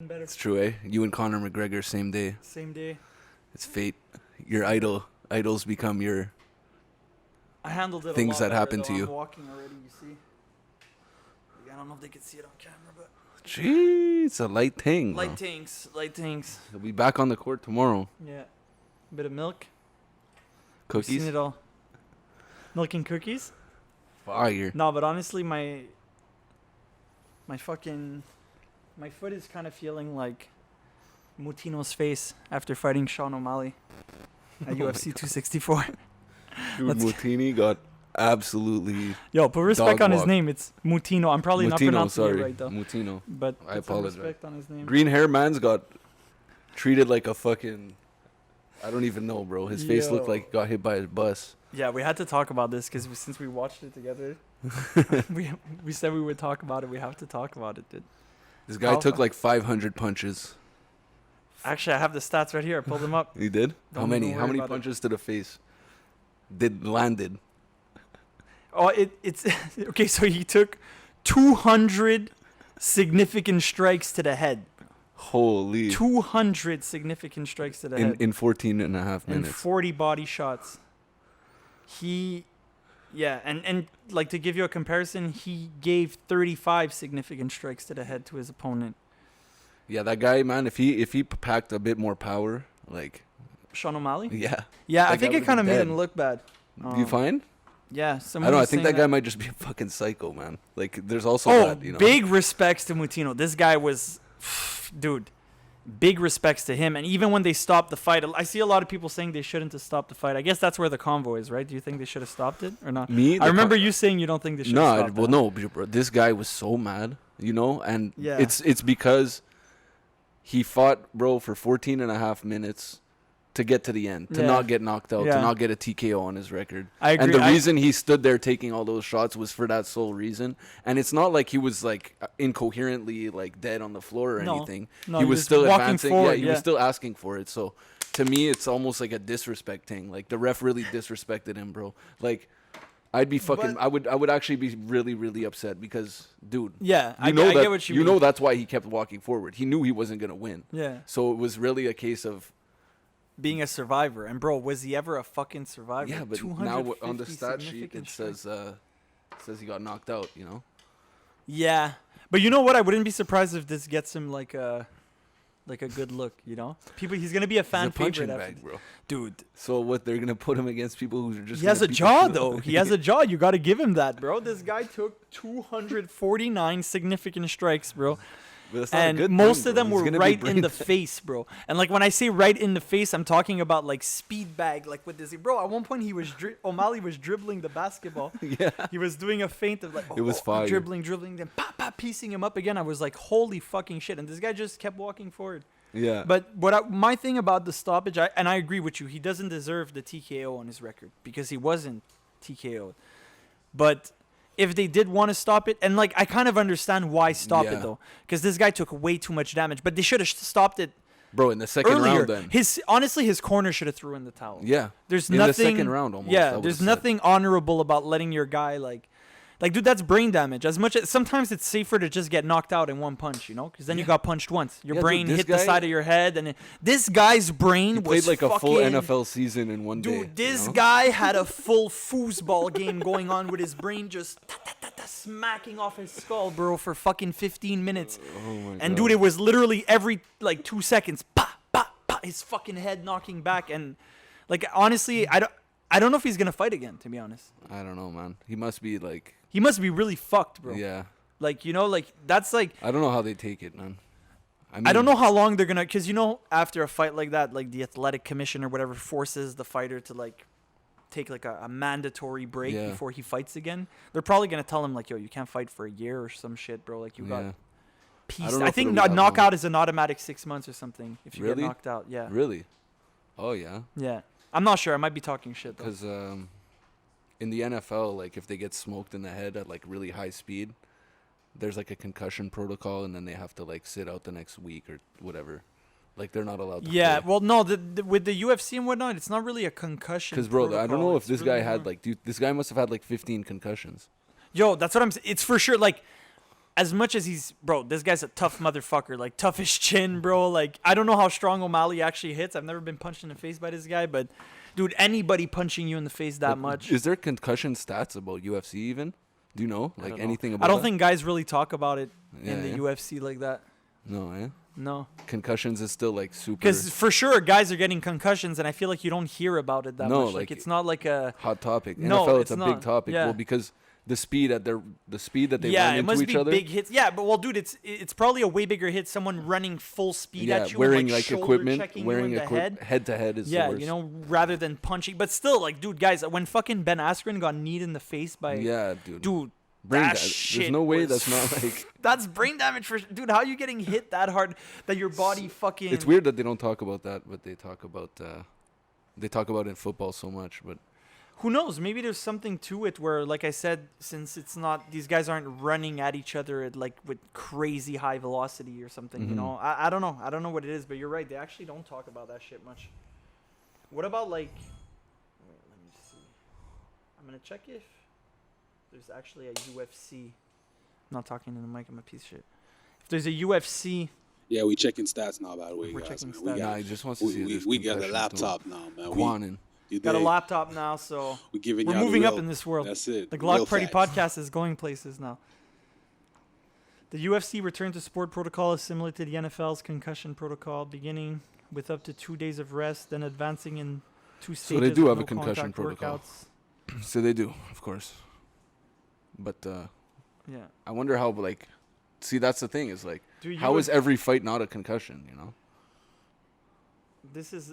Better. It's true, eh? You and Conor McGregor, same day. Same day. It's fate. Your idols become your I handled it things a lot that happen better, to though. you. I'm walking already, you see. I don't know if they can see it on camera, but... Gee, it's a light thing. Light things. He'll be back on the court tomorrow. Yeah. Bit of milk. Cookies? Seen it all. Milk and cookies? Fire. No, but honestly, my foot is kind of feeling like Mutino's face after fighting Sean O'Malley at UFC 264. Dude, Mutini got absolutely... Yo, put respect on his Dog-walk. name. It's Mutino. I'm probably not pronouncing it right, though. Mutino. But I put some apologize. respect on his name. Green hair man's got treated like a fucking... I don't even know, bro. His face looked Yo. like he got hit by a bus. Yeah, we had to talk about this because since we watched it together, we said we would talk about it. We have to talk about it, dude. This guy took like 500 punches. Actually, I have the stats right here. I pulled them up. He did? Don't How many? even How worry many about it. punches to the face landed? Oh, it's okay. So he took 200 significant strikes to the head. Holy. 200 significant strikes to the head. In 14 and a half And minutes. 40 body shots. And like to give you a comparison, he gave 35 significant strikes to the head to his opponent. Yeah, that guy, man, if he packed a bit more power, like, Sean O'Malley? yeah. Yeah, That I think guy it kind of would've made been him look bad. You find? Yeah, I someone don't know. I was think saying that guy might just be a fucking psycho, man. Like, there's also Oh, that, you know. big respects to Mutino. This guy was, dude, big respects to him. And even when they stopped the fight, I see a lot of people saying they shouldn't have stopped the fight. I guess that's where the convo is, right? Do you think they should have stopped it or not? Me? I remember you saying you don't think they should have No, stopped well, it. no, bro. This guy was so mad, you know, and Yeah. it's because he fought, bro, for 14 and a half minutes to get to the end, to Yeah. not get knocked out, Yeah. to not get a TKO on his record. I agree. And the reason he stood there taking all those shots was for that sole reason. And it's not like he was like incoherently like dead on the floor or No. anything. No, he he was was still walking advancing. forward, He yeah. was still asking for it. So to me, it's almost like a disrespect thing. Like the ref really disrespected him, bro. Like I'd be fucking. But- I would actually be really, really upset because, dude. Yeah, I know get what you mean. know that's why he kept walking forward. He knew he wasn't gonna win. Yeah, So it was really a case of being a survivor. And, bro, was he ever a fucking survivor? yeah. But now on the stat sheet it says he got knocked out. You know. Yeah, but you know what? I wouldn't be surprised if this gets him like a good look. You know, he's gonna be a fan He's a punching favorite after bag, bro. dude. So what? They're gonna put him against people who are just. He has gonna a beat the jaw, shit out though. of him. He has a jaw. You got to give him that, bro. This guy took 249 significant strikes, bro. But that's not a And good most thing, of bro. them He's were gonna be right in brain the dead. face, bro. And like when I say right in the face, I'm talking about like speed bag, like with this. Bro, at one point O'Malley was dribbling the basketball. Yeah. He was doing a feint of like, It was fire. dribbling, then piecing him up again. I was like, holy fucking shit. And this guy just kept walking forward. Yeah. But my thing about the stoppage, I agree with you. He doesn't deserve the TKO on his record because he wasn't TKO'd. But if they did want to stop it, and like I kind of understand why stop Yeah. it though, because this guy took way too much damage. But they should have stopped it Bro, in the second earlier. round, then. Honestly, his corner should have threw in the towel. Yeah. There's in nothing. the second round, almost. I Yeah, would've there's said. nothing honorable about letting your guy like, dude, that's brain damage. As much as sometimes it's safer to just get knocked out in one punch, you know, because then you got punched once. Your Yeah, dude, brain this hit the guy- side of your head, and this guy's brain He was played like a full fucking- NFL season in one day. Dude, this you know? guy had a full foosball game going on with his brain just smacking off his skull, bro, for fucking 15 minutes. Oh my And God. dude, it was literally every like 2 seconds, his fucking head knocking back, and like honestly, I don't know if he's gonna fight again. To be honest, I don't know, man. He must be like. he must be really fucked, bro. Yeah. Like you know, like that's like I don't know how they take it, man. I don't know how long they're gonna, because you know, after a fight like that, like the athletic commission or whatever forces the fighter to like take like a mandatory break Yeah. before he fights again. They're probably gonna tell him like, yo, you can't fight for a year or some shit, bro. Like you got Yeah. peace. don't know I if think it'll be that knockout long. is an automatic 6 months or something if you Really? get knocked out. Yeah. Really? Oh, yeah. Yeah. I'm not sure. I might be talking shit though. Because in the NFL, like, if they get smoked in the head at, like, really high speed, there's, like, a concussion protocol, and then they have to, like, sit out the next week or whatever. Like, they're not allowed to Yeah. play. Well, no, with the UFC and whatnot, it's not really a concussion. Because, bro, I don't protocol. know if It's this really guy had, more- like, dude, this guy must have had, like, 15 concussions. Yo, that's what I'm saying. It's for sure. Like, as much as this guy's a tough motherfucker, like tough as chin, bro. Like, I don't know how strong O'Malley actually hits. I've never been punched in the face by this guy, but dude, anybody punching you in the face that much. Is there concussion stats about UFC even? Do you know? Like anything about I don't that? think guys really talk about it in the UFC like that. No, eh? No. Concussions is still like super. Because for sure, guys are getting concussions, and I feel like you don't hear about it that much. Like, it's not like a hot topic. No, NFL, it's it's a not. big topic. Yeah. Well, because the speed that they run it must into be each other. big hits. Yeah, but well, dude, it's probably a way bigger hit. Someone running full speed at you, wearing and, like shoulder equipment, checking wearing you in the head to head is the worst. you know, rather than punching. But still, like, dude, guys, when fucking Ben Askren got kneed in the face by dude. Brain That damage. shit There's no way was that's not like. That's brain damage for dude. How are you getting hit that hard that your body fucking? It's weird that they don't talk about that, but they talk about it in football so much. But who knows? Maybe there's something to it where, like I said, since it's not these guys aren't running at each other at like with crazy high velocity or something. You know, I don't know. I don't know what it is, but you're right. They actually don't talk about that shit much. What about like? Wait, let me see. I'm gonna check if there's actually a UFC. I'm not talking to the mic. I'm a piece of shit. If there's a UFC. Yeah, we checking stats now, by the way, We're guys. checking Man. stats. he just wants to see. We got a laptop now, man. Guanin. Got a laptop now, so we're y'all moving up in this world. That's it. The Gloc Real Party facts. podcast is going places now. The UFC return to sport protocol is similar to the NFL's concussion protocol, beginning with up to 2 days of rest, then advancing in 2 stages. So they do of have a no concussion contact protocol. workouts. So they do, of course. But Yeah. I wonder how like. See, that's the thing is like, Dude, how is every fight not a concussion? You know. This is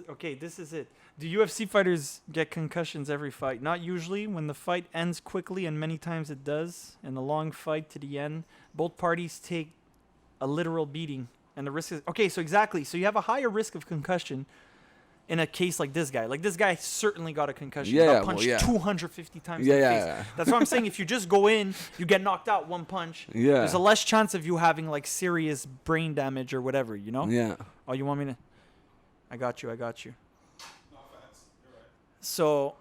it. Do UFC fighters get concussions every fight? Not usually. When the fight ends quickly, and many times it does, in a long fight to the end, both parties take a literal beating, and the risk is okay. So exactly. So you have a higher risk of concussion in a case like this guy. Like this guy certainly got a concussion. He got punched 250 times in the face. That's what I'm saying. If you just go in, you get knocked out one punch. Yeah. There's a less chance of you having like serious brain damage or whatever. You know. Yeah. Oh, you want me to? I got you. So,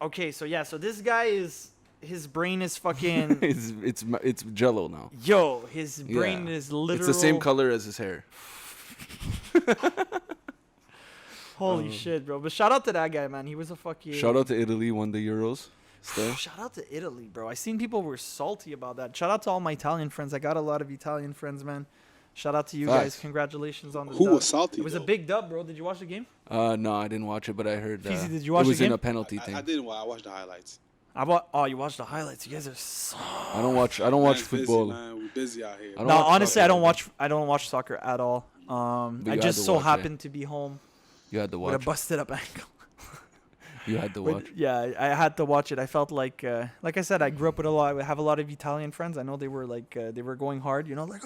okay, so yeah, so this guy his brain is fucking. it's Jello now. Yo, his brain is literal. It's the same color as his hair. Holy shit, bro! But shout out to that guy, man. He was a fucking. Shout out to Italy, won the Euros. Shout out to Italy, bro. I seen people were salty about that. Shout out to all my Italian friends. I got a lot of Italian friends, man. Shout out to you guys. Congratulations on the Who dub. was salty? It was a big dub, bro. Did you watch the game? No, I didn't watch it, but I heard Feezy, did you watch it was the game? in a penalty thing. I didn't. I watched the highlights. You watched the highlights. You guys are so. I don't watch football. Busy, man. We're busy out here. don't No, watch honestly, soccer. I don't watch soccer at all. But you I had just to so watch it. happened to be home You had to with a watch. busted up ankle. You had to But, watch. yeah, I had to watch it. I felt like I said, I grew up with I have a lot of Italian friends. I know they were like, they were going hard, you know, like,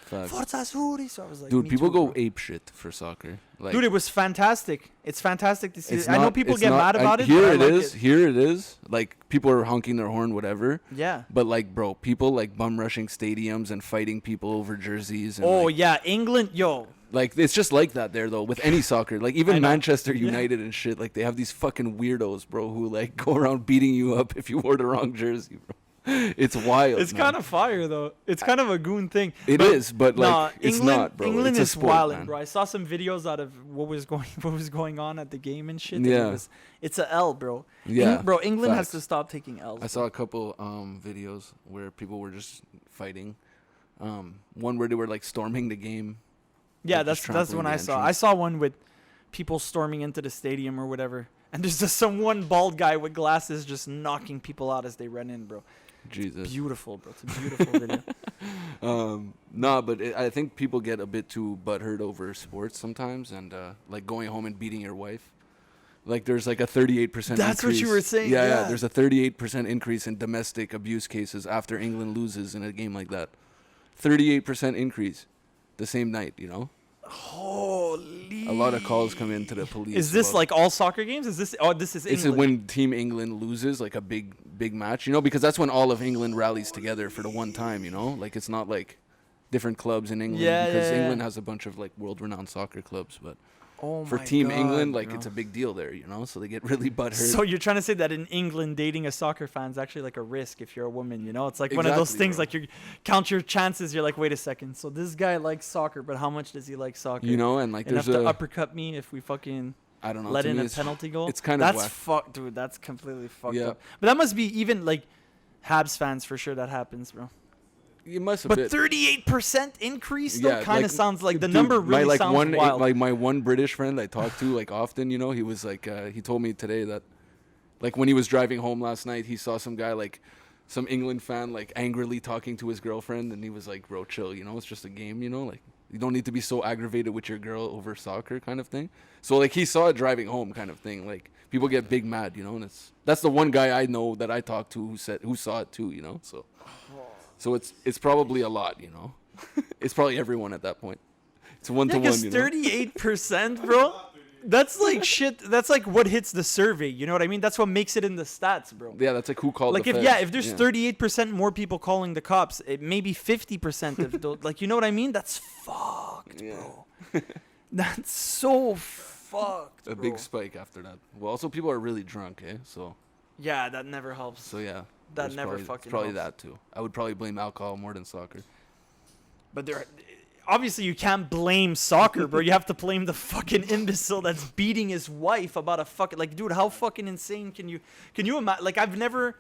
Facts. Forza Azzurri. So I was like, Dude, me people too, go bro. ape shit for soccer. Like, Dude, it was fantastic. It's fantastic to see. it's I know not- people it's get not- mad about it. Here but I it like is. Here it is. Like people are honking their horn, whatever. Yeah. But like, bro, people like bum rushing stadiums and fighting people over jerseys. And Oh like, yeah, England, yo. like it's just like that there though with any soccer. Like I even know. Manchester Yeah. United and shit. Like they have these fucking weirdos, bro, who like go around beating you up if you wore the wrong jersey, bro. It's wild. It's man. kind of fire though. It's kind of a goon thing. It is, but like Nah, it's England, not, bro. England it's a is sport, wildin', man. bro. I saw some videos out of what was going on at the game and shit. And Yeah. it's a L, bro. Yeah, bro. England has facts. to stop taking L's. I saw a couple videos where people were just fighting. One where they were like storming the game. Yeah, like, that's just that's trampling when the I saw. entrance. I saw one with people storming into the stadium or whatever, and there's just some one bald guy with glasses just knocking people out as they run in, bro. Jesus. Beautiful, bro. It's a beautiful video. Nah, but I think people get a bit too butthurt over sports sometimes, and like going home and beating your wife. Like there's like a 38% That's what increase. you were saying, Yeah, yeah. there's a 38% increase in domestic abuse cases after England loses in a game like that. 38% increase the same night, you know? Holy. A lot of calls come into the police. Is this about- like all soccer games? Is this? Oh, this is This England. is when Team England loses, like a big match, you know, because that's when all of England rallies together for the one time, you know? Like, it's not like different clubs in England, Yeah, because yeah, yeah. England has a bunch of, like, world-renowned soccer clubs, but Oh For my Team God, England, like bro. it's a big deal there, you know. So they get really butthurt. So you're trying to say that in England, dating a soccer fan is actually like a risk if you're a woman, you know? It's like one of those Exactly, things bro. like you count your chances. You're like, wait a second. So this guy likes soccer, but how much does he like soccer? You know, and like Enough there's to a uppercut me if we fucking I don't know. let to in me a it's, penalty goal? It's kind of That's whack. fucked, dude. That's completely fucked Yeah. up. But that must be even like Habs fans for sure that happens, bro. You must have But been. 38% increase though Yeah, kind of like, sounds like the dude, number really my, like, sounds one, wild. Like my one British friend I talk to like often, you know, he was like, he told me today that, like when he was driving home last night, he saw some guy like, some England fan like angrily talking to his girlfriend, and he was like, "Bro, chill, you know, it's just a game, you know, like you don't need to be so aggravated with your girl over soccer kind of thing." So like he saw it driving home kind of thing. Like people get big mad, you know, and that's the one guy I know that I talked to who saw it too, you know. So it's probably a lot, you know. It's probably everyone at that point. It's one to Yeah, one, because you know. 38%, bro. That's like shit. That's like what hits the survey. You know what I mean? That's what makes it in the stats, bro. Yeah, that's like who called Like the if feds. if there's 38% more people calling the cops, it maybe 50% of those. Like you know what I mean? That's fucked, Yeah. bro. That's so fucked. A bro. big spike after that. Well, also people are really drunk, eh? So Yeah, that never helps. yeah. That there's never probably, fucking it's probably helps. that too. I would probably blame alcohol more than soccer. But there, obviously, you can't blame soccer, bro. You have to blame the fucking imbecile that's beating his wife about a fucking like, dude. How fucking insane can you imagine? Like, I've never.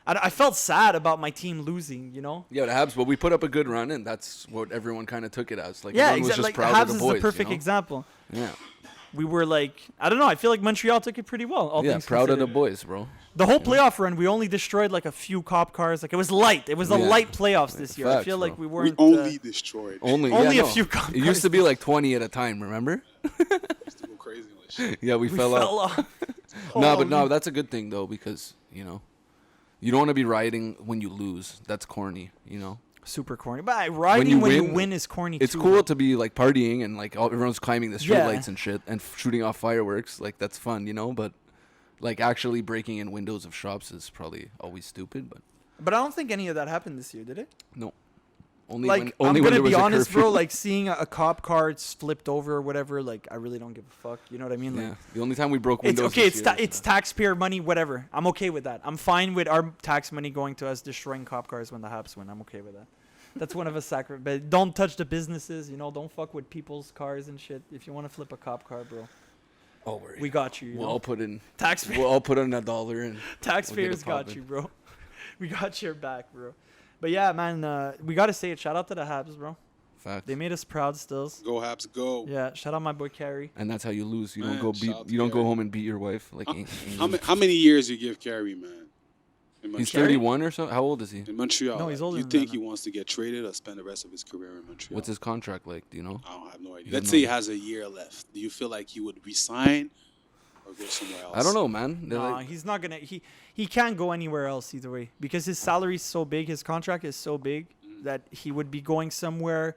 I felt sad about my team losing, you know. Yeah, the Habs, but we put up a good run, and that's what everyone kind of took it as. Like, Yeah, everyone was exactly. just Like, proud Habs of the is boys, the perfect you know? example. Yeah, We were like, I don't know. I feel like Montreal took it pretty well. All yeah, things proud of the considered. boys, bro. The whole playoff run, we only destroyed like a few cop cars. Like it was light. It was a Yeah. light playoffs this year. I Facts, feel like bro. we We weren't. only destroyed. Only Only yeah, a no. few cop It used to be like 20 at a time, remember? Used to go crazy with shit. Yeah, we, we fell off. off. No, but no, Holy- that's a good thing though, because you know, you don't want to be rioting when you lose. That's corny, you know. Super corny. But riding when you win is corny It's too. cool bro. to be like partying and like everyone's climbing the Yeah. streetlights and shit and shooting off fireworks. Like that's fun, you know. But like actually breaking in windows of shops is probably always stupid. But But I don't think any of that happened this year, did it? no, only Like, when only I'm when gonna there was be a honest, curfew. bro. Like seeing a cop car flipped over or whatever. Like I really don't give a fuck. You know what I mean? Yeah, Like, the only time we broke it's windows. okay. this It's year it's taxpayer money. Whatever. I'm okay with that. I'm fine with our tax money going to us destroying cop cars when the Habs win. I'm okay with that. That's one of a sacred. But don't touch the businesses. You know, don't fuck with people's cars and shit. If you want to flip a cop car, bro, oh, worry. we got you. You We'll know? all put in. Taxpayer. We'll all put in $1 and Taxpayers got poppin'. you, bro. We got your back, bro. But yeah, man, we gotta say it. Shout out to the Habs, bro. fact. They made us proud still. Go Habs, go. Yeah, shout out my boy Carey. And that's how you lose. You Man, don't go shout beat. out to You don't go Gary. home and beat your wife. Like How many years you give Carey, man? In he's Montreal? 31 or so. How old is he? In Montreal. No, he's older You than think that he now. wants to get traded or spend the rest of his career in Montreal? What's his contract like? Do you know? I don't have no idea. You Let's don't say he know. has a year left. Do you feel like he would resign or go somewhere else? I don't know, man. They're Nah, like- he's not gonna. He can't go anywhere else either way because his salary's so big. His contract is so big that he would be going somewhere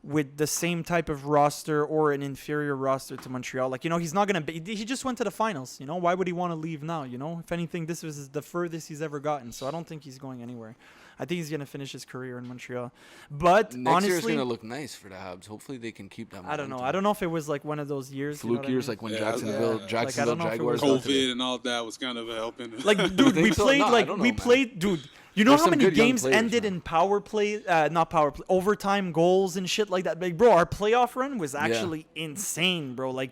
with the same type of roster or an inferior roster to Montreal. Like, you know, he's not gonna. He just went to the finals. You know, why would he want to leave now? You know, if anything, this was the furthest he's ever gotten. So I don't think he's going anywhere. I think he's gonna finish his career in Montreal. But Next year's honestly, gonna look nice for the Habs. Hopefully they can keep that. I don't know. momentum. I don't know if it was like one of those years. you know Fluke what I years mean? like when Yeah, Jacksonville, yeah. Jacksonville Like, I don't know if it Jaguars. was got to COVID and all that was kind of helping. Like, dude, we think so? played No, I like don't we know, man. played, dude. You know There's how some many good young games players, ended man. in power play, not power play, overtime goals and shit like that. Like, bro, our playoff run was actually insane, bro. Like,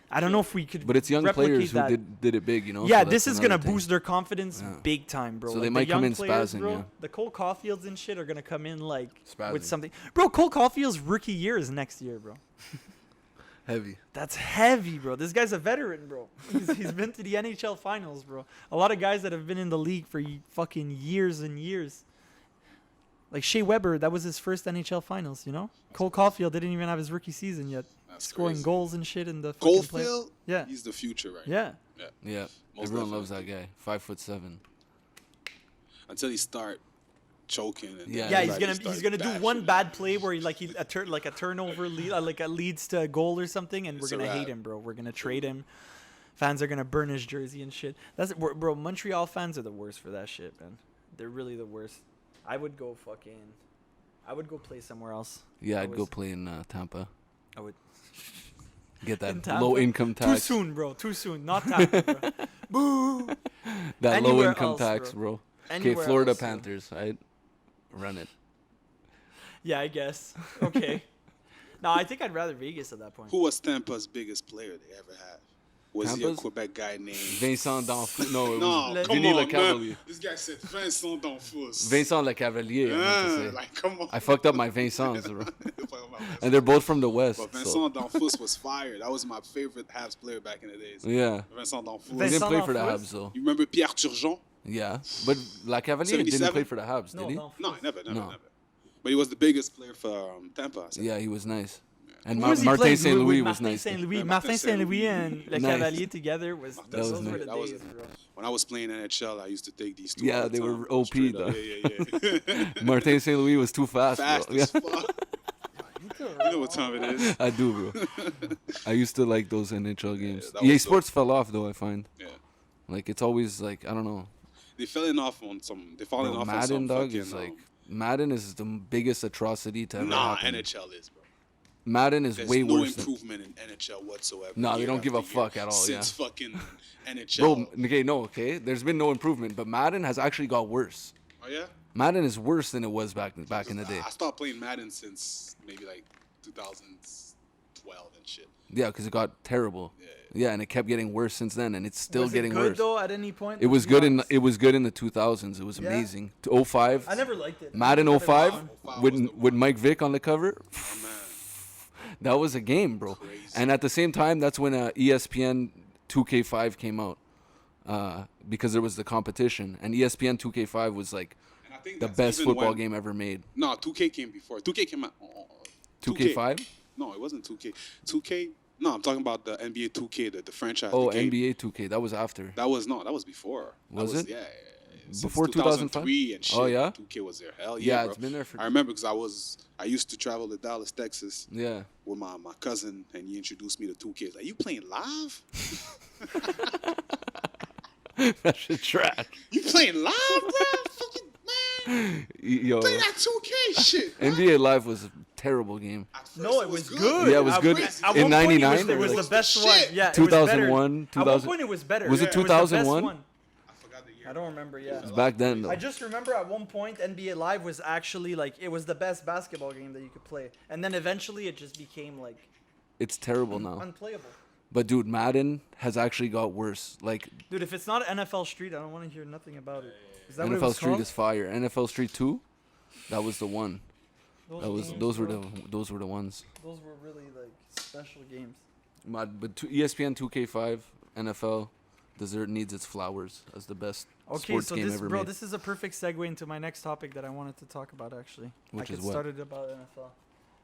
I don't know if we could. But it's young replicate players that. who did it big, you know. Yeah, so this that's is gonna another thing. boost their confidence Yeah. big time, bro. So Like, they the might come young in players, spazzing, bro, yeah. The Cole Caulfields and shit are gonna come in like with Spazzing. something, bro. Cole Caulfield's rookie year is next year, bro. heavy. That's heavy, bro. This guy's a veteran, bro. He's been to the NHL finals, bro. A lot of guys that have been in the league for fucking years and years. Like Shea Weber, that was his first NHL finals, you know? Cole Caulfield didn't even have his rookie season yet. That's Scoring crazy. goals and shit in the fucking play. Goldfield, Yeah. he's the future right Yeah. now. Yeah, Most everyone loves that definitely. guy. 5'7". Until he start choking. And Yeah, Yeah, then he's gonna do one bad play where a turnover leads to a goal or something, and we're It's a gonna hate wrap. him, bro. We're gonna trade him. Fans are gonna burn his jersey and shit. Bro. Montreal fans are the worst for that shit, man. They're really the worst. I would go play somewhere else. Yeah, I I'd go was- play in Tampa. I would. Get In that Tampa? low income Too tax. soon, bro. Too soon. Not Tampa, bro. Boo. That Anywhere low income else, tax, bro. bro. Okay, Anywhere Florida else, bro. Panthers. I run it. Yeah, I guess. Okay. No, I think I'd rather Vegas at that point. Who was Tampa's biggest player they ever had? Was he a Tampa's? Quebec guy named? Vincent D'Anfou. No, it No, was come Vinny on, Le man. Cavalier. This guy said Vincent D'Anfous. Vincent Le Cavalier, I meant to say. Like, come on. I fucked up my Vincents, bro. Vincent. And they're both from the West. But So. Vincent D'Anfous was fired. That was my favorite Habs player back in the days. Yeah. Vincent D'Anfous. He Vincent didn't play for the D'Anfous? Habs, though. You remember Pierre Turgeon? Yeah. But La Cavalier didn't 77? play for the Habs, did he? No. No, never. No. But he was the biggest player for Tampa. I said. Yeah, he was nice. And Who was he Martin playing St. with Louis was Martin nice. St. Louis. Yeah, Martin St. Louis and Le Nice. Cavalier together was That those was were nice. the That was days, bro. When I was playing NHL, I used to take these two. Yeah, all the they were time, bro, OP, straight up. though. Yeah. Martin St. Louis was too fast, Fast bro. as Yeah. fuck. You know what time it is? I do, bro. I used to like those NHL games. that EA was Sports fell off, though, I find. Yeah. Like, it's always, like, I don't know. They falling off on some. They falling Bro, off on Madden, some dog, fucking. is like... Madden is the biggest atrocity to ever Nah, happen. NHL is, bro. Madden is There's way no worse than... improvement in NHL whatsoever. No, they year don't give a after year. fuck at all, Since fucking NHL. Bro, okay? There's been no improvement, but Madden has actually got worse. Oh yeah. Madden is worse than it was back in the day. I stopped playing Madden since maybe like 2012 and shit. Yeah, because it got terrible. Yeah, and it kept getting worse since then, and it's still was getting it good, worse. though, at any point? It was Let's be good in honest. it was good in the 2000s. It was Yeah? amazing. To 05, I never liked it. Madden I never 05 liked it. 05 with was the with one. Mike Vick on the cover. Oh man. That was a game, bro. Crazy. And at the same time, that's when ESPN 2K5 came out, because there was the competition, and ESPN 2K5 was like And I think the that's best even football when- game ever made. No, 2K came before. 2K came out. 2K5? No, it wasn't 2K. 2K. No, I'm talking about the NBA 2K, the franchise. Oh, the game. NBA 2K. That was after. That was before. Was that it? Yeah. Since Before 2005? 2003 and shit. Oh, yeah? 2K was there. Hell Yeah, yeah, bro. it's been there for. I remember because I used to travel to Dallas, Texas Yeah. with my cousin, and he introduced me to 2K. He's like, you playing live? That shit trash. You playing live, bro? Fucking man. Yo, Play that 2K shit. bro. NBA Live was a terrible game. At first No, it was good. Yeah, it was At good. one- In at one point, 99, it was or the like- best Shit. one. Yeah, it was 2001, better. At one point, it was better. Was it Yeah, the best 2001? one. I forgot the year. I don't remember. Yeah. Back then, though. I just remember at one point NBA Live was actually like it was the best basketball game that you could play, and then eventually it just became like It's terrible now. unplayable. But dude, Madden has actually got worse. Like Dude, if it's not NFL Street, I don't want to hear nothing about it. Is that what it NFL was Street called? is fire. NFL Street 2, that was the one. games, Those were bro, those were the ones. those were really like special games. But ESPN 2K5 NFL needs its flowers as the best Okay, sports so game this, ever bro, made. this is a perfect segue into my next topic that I wanted to talk about. Actually, Which I is could what? start it about NFL.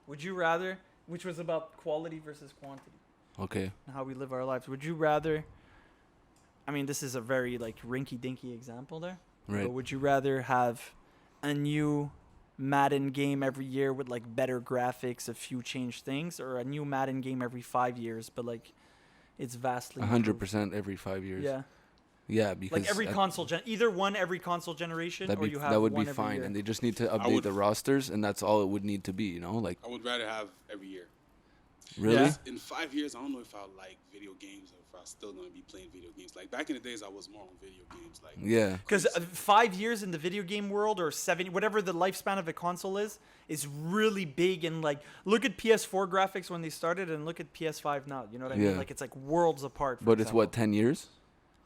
Would you rather? Which was about quality versus quantity Okay. and how we live our lives. Would you rather? I mean, this is a very like rinky-dinky example there. Right. But would you rather have a new Madden game every year with like better graphics, a few changed things, or a new Madden game every 5 years, but like it's vastly improved? 100% every 5 years. Yeah, Yeah, because like every console either one every console generation, or you have that would one be every fine, year. and they just need to update would- the rosters, and that's all it would need to be. You know, like I would rather have every year. really. Yeah. In 5 years, I don't know if I like video games or if I'm still gonna be playing video games. Like back in the days, I was more on video games. Like Yeah. Because 5 years in the video game world, or 7, whatever the lifespan of a console is really big. And like, look at PS4 graphics when they started, and look at PS5 now. You know what I mean? Yeah. Like, it's like worlds apart. For But it's what, example. 10 years?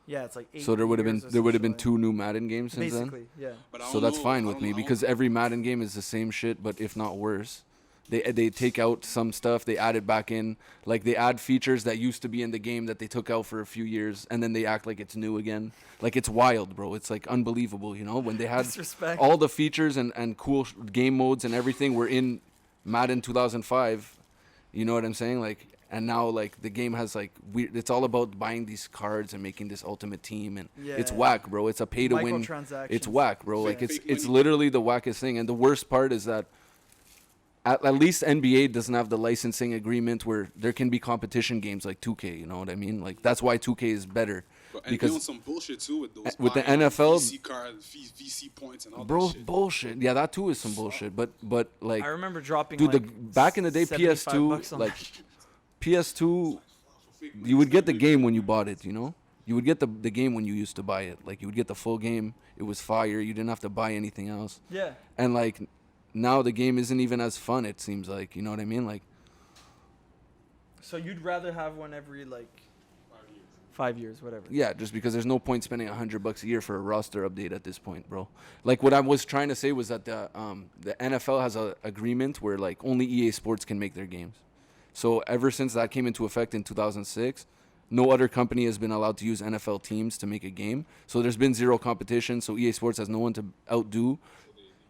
Yeah, it's like 8 So there would have been years, 2 new Madden games since then. basically, yeah. But I So don't that's know- fine I with don't me know- because every Madden game is the same shit, but if not worse. They take out some stuff, they add it back in. Like they add features that used to be in the game that they took out for a few years, and then they act like it's new again. Like it's wild, bro. It's like unbelievable, you know? When they had Disrespect. all the features and cool game modes and everything were in Madden 2005. You know what I'm saying? Like, and now like the game has like weird. It's all about buying these cards and making this ultimate team, and it's Yeah. whack, bro. It's a pay to win. Microtransactions. It's whack, bro. Like Fake it's money. literally the wackest thing. And the worst part is that at least NBA doesn't have the licensing agreement where there can be competition games like 2K. You know what I mean? Like that's why 2K is better. But, and Because- doing some bullshit too with those. with the buying NFL VC cards, VC points, and all Bro, that shit. bullshit. Yeah, that too is some bullshit. But like, I remember dropping dude, like back in the day, $75 PS2, on like that. PS2 you would get the game when you bought it, you know? You would get the game when you used to buy it. Like, you would get the full game. It was fire. You didn't have to buy anything else. Yeah. And, like, now the game isn't even as fun, it seems like. You know what I mean? Like, So you'd rather have one every, like, 5 years, whatever. yeah, just because there's no point spending $100 a year for a roster update at this point, bro. Like, what I was trying to say was that the NFL has a agreement where, like, only EA Sports can make their games. So ever since that came into effect in 2006, no other company has been allowed to use NFL teams to make a game. So there's been zero competition. So EA Sports has no one to outdo.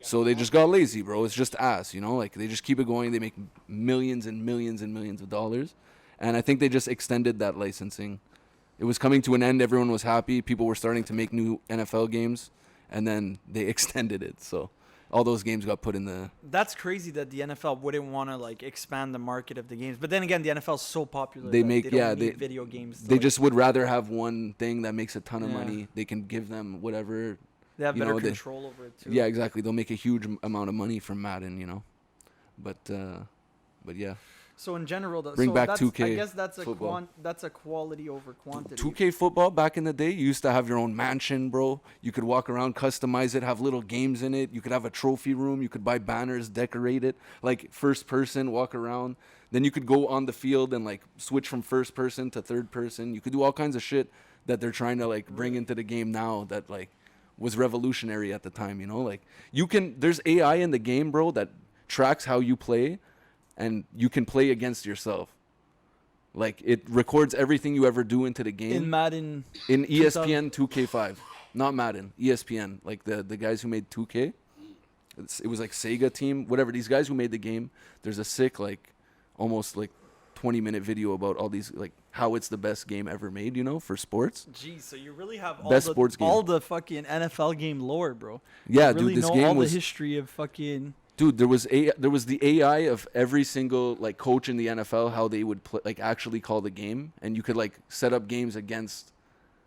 So they just got lazy, bro. It's just ass, you know? Like, they just keep it going. They make millions and millions and millions of dollars. And I think they just extended that licensing. It was coming to an end. Everyone was happy. People were starting to make new NFL games. And then they extended it. So all those games got put in the... That's crazy that the NFL wouldn't want to, like, expand the market of the games. But then again, the NFL is so popular. They that make... they don't yeah, need video games. They like, just would rather have one thing that makes a ton of Yeah. money. They can give them whatever... they have you better know, control over it, too. Yeah, exactly. They'll make a huge amount of money from Madden, you know. But yeah. So in general, Bring so back that's, 2K I guess that's football. that's a quality over quantity. 2K football back in the day, you used to have your own mansion, bro. You could walk around, customize it, have little games in it. You could have a trophy room. You could buy banners, decorate it, like first person, walk around. Then you could go on the field and like switch from first person to third person. You could do all kinds of shit that they're trying to like bring into the game now that like was revolutionary at the time, you know? Like there's AI in the game, bro, that tracks how you play and you can play against yourself. Like it records everything you ever do into the game. In Madden. In ESPN 2K5, not Madden, ESPN, like the guys who made 2K. It was like Sega team, whatever. These guys who made the game, there's a sick like almost like 20-minute video about all these like how it's the best game ever made, you know, for sports. Jeez, so you really have Best sports game. all the fucking NFL game lore, bro. Yeah, you really dude, this know game all was the history of fucking. Dude, there was the AI of every single like coach in the NFL, how they would like actually call the game, and you could like set up games against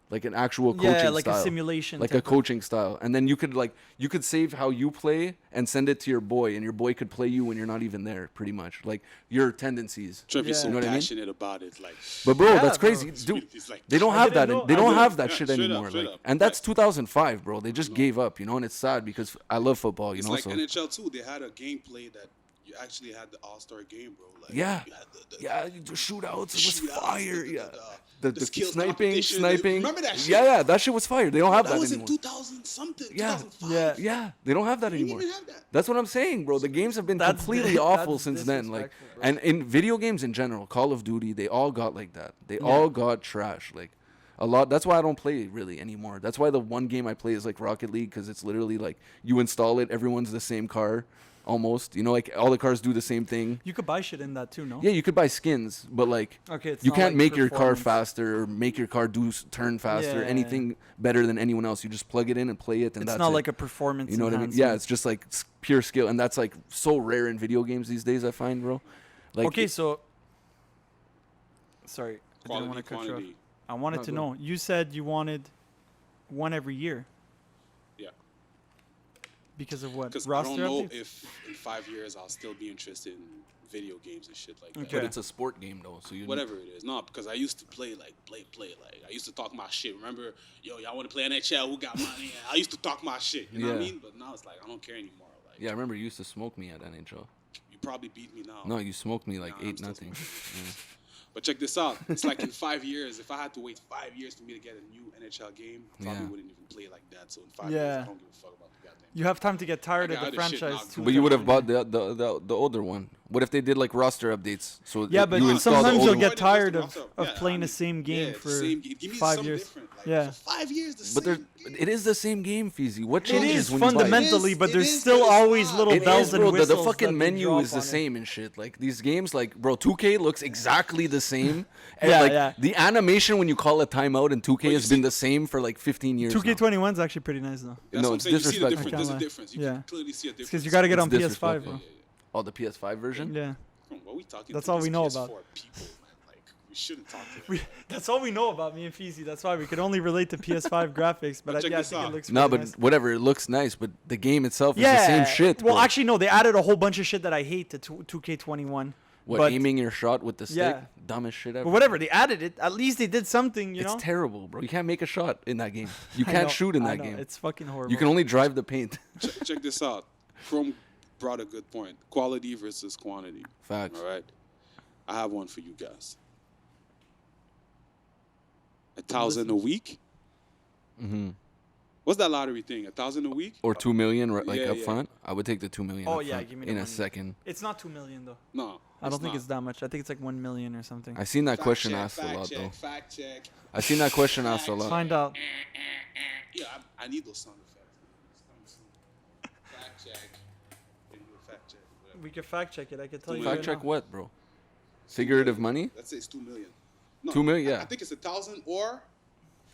like an actual coaching Yeah, like style. a simulation. Like type a of- coaching style. And then you could save how you play and send it to your boy, and your boy could play you when you're not even there, pretty much. Like your tendencies. Trevy's Yeah. so You know what I mean? passionate about it, like. But bro, Yeah, that's bro. crazy. Dude, He's like, they don't I have didn't that. know- They I don't didn't- have that yeah, shit straight up, anymore. straight Like, up. and that's Right. 2005, bro. They just gave up, you know, and it's sad because I love football, you It's know. like So NHL too. They had a gameplay that you actually had the All-Star game, bro. Like, Yeah. you had the yeah, the shootouts, it was shootouts, fire. the- Yeah. the The skills sniping. competition. Remember that shit? Yeah, that shit was fire. They don't have that that was anymore. in 2000 something. Yeah. 2005. Yeah. Yeah, they don't have that They didn't anymore. even have that. That's what I'm saying, bro. The games have been That's completely di- awful that's since then. Like, disrespectful, bro. and in video games in general, Call of Duty, they all got like that. They all got trash. Like, a lot. That's why I don't play really anymore. That's why the one game I play is like Rocket League, because it's literally like you install it, everyone's the same car, almost. You know, like all the cars do the same thing. You could buy shit in that too, no? Yeah, you could buy skins, but like Okay, it's you not can't like make your car performance. faster or make your car turn faster, Yeah. anything better than anyone else. You just plug it in and play it, and It's that's not it. like a performance. You know what I mean? enhancement. Yeah, it's just like pure skill, and that's like so rare in video games these days. I find, bro. Like, Okay, so. Sorry, I didn't want Quality, to cut you off. quantity. I wanted No, to go. know. You said you wanted one every year. Yeah. Because of what? Because I Roster don't know updates? if in 5 years I'll still be interested in video games and shit like that. Okay. but it's a sport game though, so you Whatever it is. No, because I used to play like play. Like I used to talk my shit. Remember, yo, y'all want to play NHL? Who got money? I used to talk my shit. You know what I Yeah. mean? But now it's like I don't care anymore. Like Yeah, I remember you used to smoke me at NHL. you probably beat me now. No, you smoked me like Nah, I'm 8 still nothing. But check this out. It's like in 5 years, if I had to wait 5 years for me to get a new NHL game, I probably Yeah. wouldn't even play like that. So in 5 years, Yeah. I don't give a fuck about the goddamn. You have time to get tired I of got the other shit franchise now, too. But you would have John. bought the older one. What if they did like roster updates? So Yeah, you but install the sometimes older you'll one? get Why did tired you of, just of yeah, playing I the mean, same game yeah, for the same, give me 5 something years. different. Like, Yeah. For 5 years, the But same there's, game. it is the same game, Feezy. What It changes is when you buy it? fundamentally, It but is, there's it is, still but it's always not. little It bells is, and bro. whistles. The that fucking they menu drop is the on it. same and shit. Like these games, like bro, 2K looks exactly the same. And Yeah, like yeah. the animation when you call a timeout in 2K Well, you has been see- the same for like 15 years. now. 2K21 is actually pretty nice though. That's No, what I'm it's saying. You see the disrespectful. difference. There's a Can't lie. difference. You Yeah. can clearly see a difference. Because you got to get It's on PS5, disrespectful. bro. Oh, the PS5 version. Yeah. What are we talking That's to all these we know PS4 about. people, man. Like, we shouldn't talk to them. That's all we know about me and Feezy. That's why we could only relate to PS5 graphics. But But check yeah, I this think it out. looks No, pretty but nice. whatever. It looks nice, but the game itself is the same shit. Well, bro. actually, no. They added a whole bunch of shit that I hate to 2K21. What, But- aiming your shot with the stick? Yeah. Dumbest shit ever. But whatever, they added it. At least they did something, you It's know. terrible, bro. You can't make a shot in that game. You I can't know, shoot in I that know, game. It's fucking horrible. You can only drive the paint. Check this out. Chrome brought a good point. Quality versus quantity. Facts. All right. I have one for you guys. 1,000 a week. Mm-hmm. What's that lottery thing? 1,000 a week? Or 2 million, right, like Yeah, up yeah. front. I would take the 2 million. Oh, up yeah, front give me the in a money. second. It's not 2 million though. No. I don't think it's that much. I think it's like 1 million or something. I seen that Fact question check, asked a fact lot check, though. Fact check. I seen that question asked a lot. Find out. Yeah, I need those sound effects. Fact check. Can you do a fact check? Whatever. We can fact check it. I can tell you. Fact right check now. what, bro? Figurative money? Let's say it's 2 million. No, 2 million, I yeah. think it's 1,000 or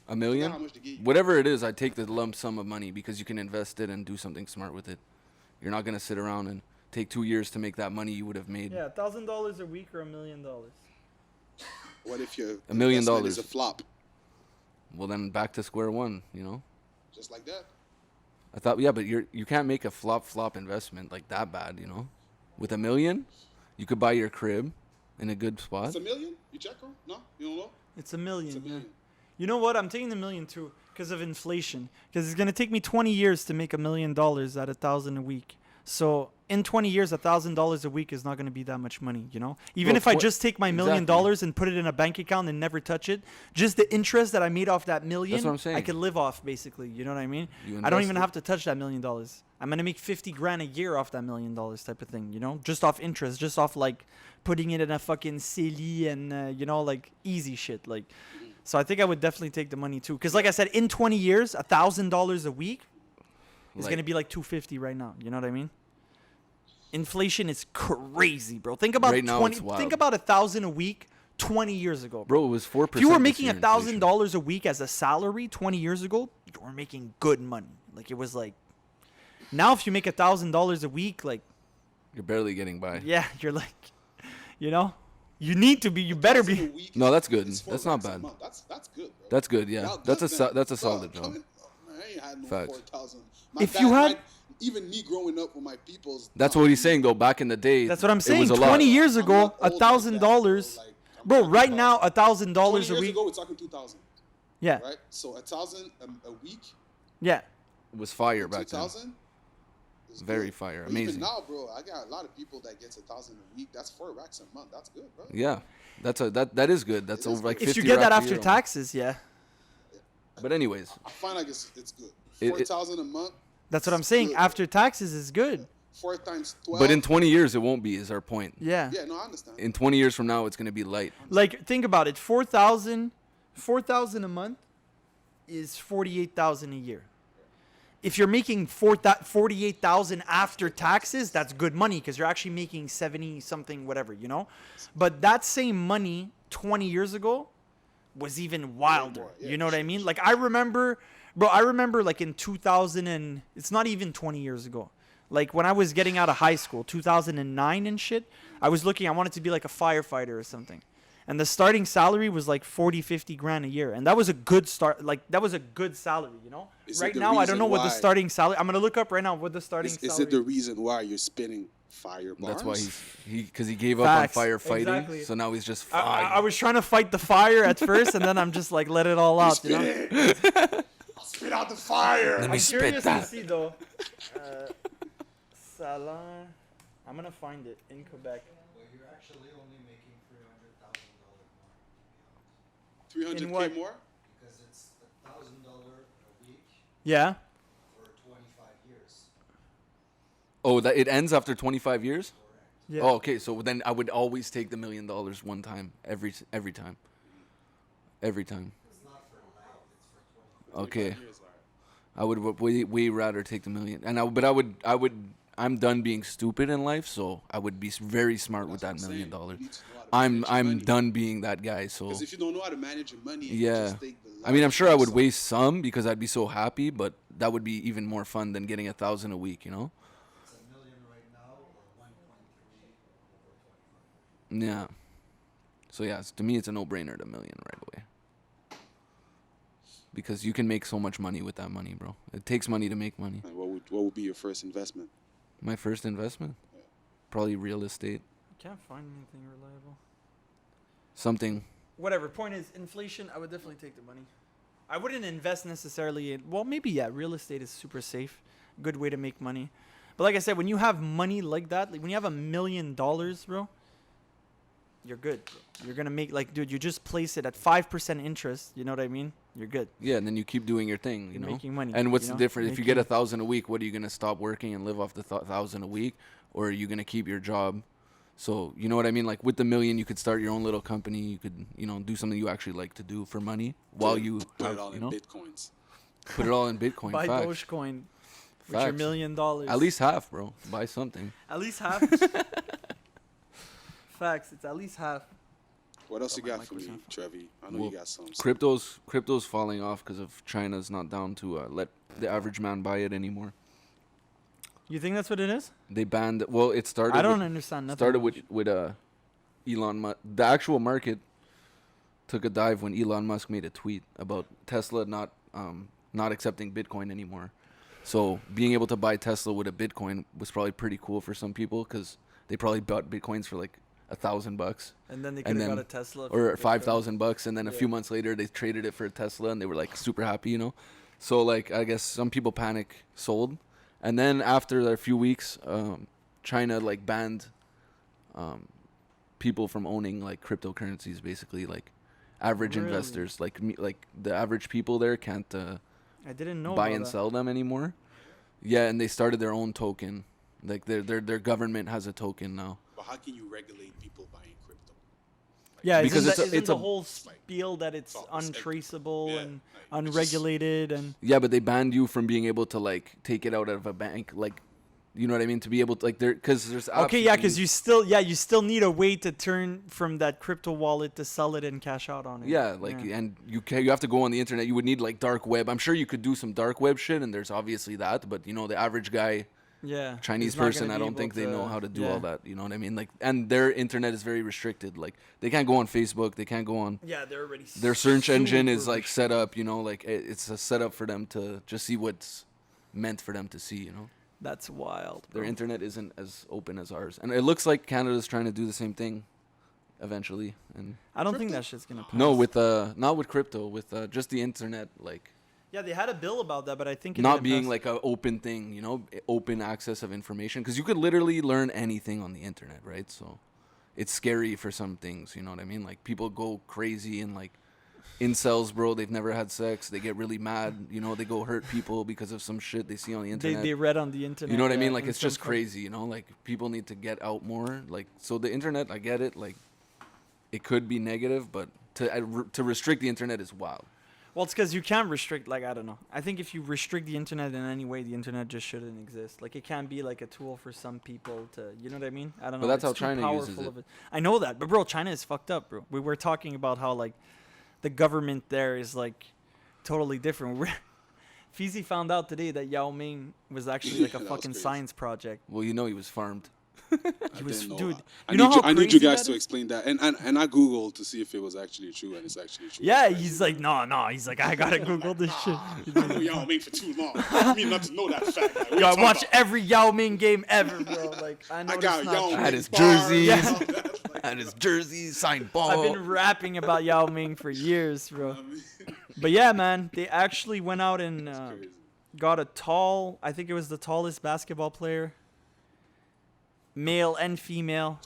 A million? how much they give you. Whatever it is, I take the lump sum of money because you can invest it and do something smart with it. You're not gonna sit around and take 2 years to make that money you would have made. Yeah, $1,000 a week or $1 million. What if your $1 million investment is a flop? Well, then back to square one, you know? Just like that. I thought, yeah, but you can't make a flop investment like that bad, you know? With $1 million, you could buy your crib in a good spot. It's $1 million? You check, bro? No? You don't know? It's $1 million. It's $1 yeah. million. You know what? I'm taking the $1 million too because of inflation. Because it's gonna take me 20 years to make $1 million at $1,000 a week. So in 20 years, $1,000 a week is not gonna be that much money. You know, even Bro, if I just take my $1 million exactly. and put it in a bank account and never touch it, just the interest that I made off that million, That's what I'm saying. I could live off basically. You know what I mean? You I don't even invested. have to touch that $1 million. I'm gonna make 50 grand a year off that $1 million type of thing. You know, just off interest, just off like putting it in a fucking CELI and you know, like easy shit like. So I think I would definitely take the money too, because like I said, in 20 years, $1,000 a week is Like- gonna be like 250 right now. You know what I mean? Inflation is crazy, bro. Think about Right now, 20. it's wild. Think about 1,000 a week 20 years ago, bro. Bro, it was 4%. If you were this making year, inflation. $1,000 a week as a salary 20 years ago, you were making good money. Like it was like. Now, if you make $1,000 a week, like You're barely getting by. yeah, you're like, you know, you need to be. You better 1,000 a be. week No, that's good. is That's 4 not racks a bad. month. That's good, bro. That's good, yeah. Y'all That's good, man. that's a Dog, solid job. man, I ain't had no Facts. 4,000. If you had- even me growing up with my peoples. That's dog, what he's saying though. Back in the day, That's what I'm it saying. was a 20 lot. years I'm ago, not old like that, $1,000. I'm Bro, talking right about now, $20 $1,000 a years week. ago, we're talking 2,000. Yeah, Right? So 1,000 a week, yeah. It was fire back then. 2,000. is Very good. fire, But amazing. Even now, bro, I got a lot of people that gets 1,000 a week. That's 4 racks a month. That's good, bro. Yeah, that is good. That's It is over like good. 50 If you get that racks a after year taxes, yeah. But anyways, I find like it's good. It- 4,000 a month. That's what I'm is saying. good. After taxes is good. 4 times 12. but in 20 years it won't be. Is our point. Yeah. Yeah, no, I understand. In 20 years from now, it's gonna be light. Like think about it. 4,000 a month is 48,000 a year. If you're making 48,000 after taxes, that's good money because you're actually making 70 something whatever, you know? But that same money 20 years ago was even wilder. more, yeah, You know what I mean? Like I remember like in 2000 and it's not even 20 years ago. Like when I was getting out of high school, 2009 and shit, I wanted to be like a firefighter or something. And the starting salary was like 40, 50 grand a year. And that was a good start. Like that was a good salary, you know? Is it Right the now, I don't reason know what the why- starting salary. I'm going to look up right now what the starting Is salary it the reason why you're spinning fire bars? That's why because he gave up Facts. on firefighting, Exactly. so now he's just I, fine. I was trying to fight the fire at first, and then I'm just like, let it all out, you know? I'll spit out the fire. Let me I'm spit curious that. to see, though. Salon. I'm going to find it in Quebec. But you're actually only making $300,000 more, to be honest. 300K what? more? Because it's $1,000 a week Yeah. for 25 years. Oh, that it ends after 25 years. Yeah. Oh, okay. So then I would always take the $1 million one time, every time, every time. It's not for life, it's for 25. Okay, Years, all right. I would way rather take the million, and I'm done being stupid in life, so I would be very smart with that That's $1 what I'm million. saying. You need to know how to manage your I'm money. done being that guy. So Because if you don't know how to manage your money, and yeah, just take the I mean, I'm sure I would life waste some because I'd be so happy, but that would be even more fun than getting 1,000 a week, you know? It's $1 million right now, or 1.3 over 25. Yeah. So yeah, to me, it's a no-brainer to $1 million right away. Because you can make so much money with that money, bro. It takes money to make money. Like, what would be your first investment? My first investment, probably real estate. Can't find anything reliable. Something. Whatever. Point is, inflation. I would definitely take the money. I wouldn't invest necessarily in. Well, maybe yeah. Real estate is super safe. Good way to make money. But like I said, when you have money like that, like when you have $1 million, bro, you're good. Bro. You're gonna make like, dude. You just place it at 5% interest. You know what I mean? You're good. Yeah, and then you keep doing your thing. You You're know. making money. And what's you the know? difference? If you get Making- 1,000 a week, what are you gonna stop working and live off the 1,000 a week, or are you gonna keep your job? So you know what I mean. Like with the $1 million, you could start your own little company. You could, do something you actually like to do for money while you put have, it all in bitcoins. put it all in Bitcoin. Buy Facts. Dogecoin with your Facts. $1 million. At least half, bro. Buy something. At least half. Facts. It's at least half. What else Oh, you my got for mic was me, on. Trevi? I know Well, you got some. Crypto's falling off because of China's not down to let the average man buy it anymore. You think that's what it is? They banned. Well, it started. I don't with, understand nothing. started about with Elon Musk. The actual market took a dive when Elon Musk made a tweet about Tesla not accepting Bitcoin anymore. So being able to buy Tesla with a Bitcoin was probably pretty cool for some people because they probably bought Bitcoins for like $1,000 And then they and could have got then- a Tesla. or for $5,000, and then a Yeah. few months later they traded it for a Tesla and they were like super happy, So like I guess some people panic sold, and then after a few weeks, China like banned people from owning like cryptocurrencies, basically like average Really? investors, like me, like the average people there can't I didn't know buy about and that. sell them anymore. Yeah, and they started their own token. Like their government has a token now. But how can you regulate people buying crypto? Yeah, Because isn't it's the a- whole spiel that it's Oh, it's untraceable yeah, and like, it's just- unregulated and Yeah, but they banned you from being able to like take it out of a bank, like, you know what I mean, to be able to like there because there's apps okay, yeah, can because use- you still need a way to turn from that crypto wallet to sell it and cash out on it. yeah, like and you have to go on the internet. You would need like dark web. I'm sure you could do some dark web shit, and there's obviously that, but the average guy, yeah, Chinese he's not person, gonna I be don't think able they know how to do yeah. all that. You know what I mean? Like, and their internet is very restricted. Like, they can't go on Facebook. They can't go on. Yeah, they're already. Their search engine is super like set up. Like it's a setup for them to just see what's meant for them to see. That's wild. Their bro. internet isn't as open as ours, and it looks like Canada's trying to do the same thing, eventually. And I don't think that shit's gonna pass. no, with not with crypto, with just the internet, like Yeah, they had a bill about that, but I think it not didn't being pass. like an open thing, open access of information, because you could literally learn anything on the internet, right? So it's scary for some things, you know what I mean? Like people go crazy and like incels, bro. They've never had sex. They get really mad. They go hurt people because of some shit they see on the internet. They read on the internet. You know what I mean? yeah, Like and it's just some- crazy, Like people need to get out more. Like so, the internet, I get it. Like it could be negative, but to restrict the internet is wild. Well, it's because you can't restrict. Like I don't know. I think if you restrict the internet in any way, the internet just shouldn't exist. Like it can't be like a tool for some people to. You know what I mean? I don't know. But that's it's how too China uses powerful it. of I know that, but bro, China is fucked up, bro. We were talking about how like the government there is like totally different. Fizi found out today that Yao Ming was actually like a That was fucking crazy. science project. Well, he was farmed. He was, didn't know dude. that. You know how I need crazy you guys that to is? explain that. And I googled to see if it was actually true, and it's actually true. Yeah, he's like, no. He's like, I gotta Google this shit. I know Yao Ming for too long. I mean, not to know that fact. Like, what Yo, you I talking watch about? every Yao Ming game ever, bro. Like, I know I got this Yao not I had Ming his bars, jerseys. and all that. Like, And his jerseys, signed ball. I've been rapping about Yao Ming for years, bro. But yeah, man, they actually went out and crazy. got I think it was the tallest basketball player, male and female,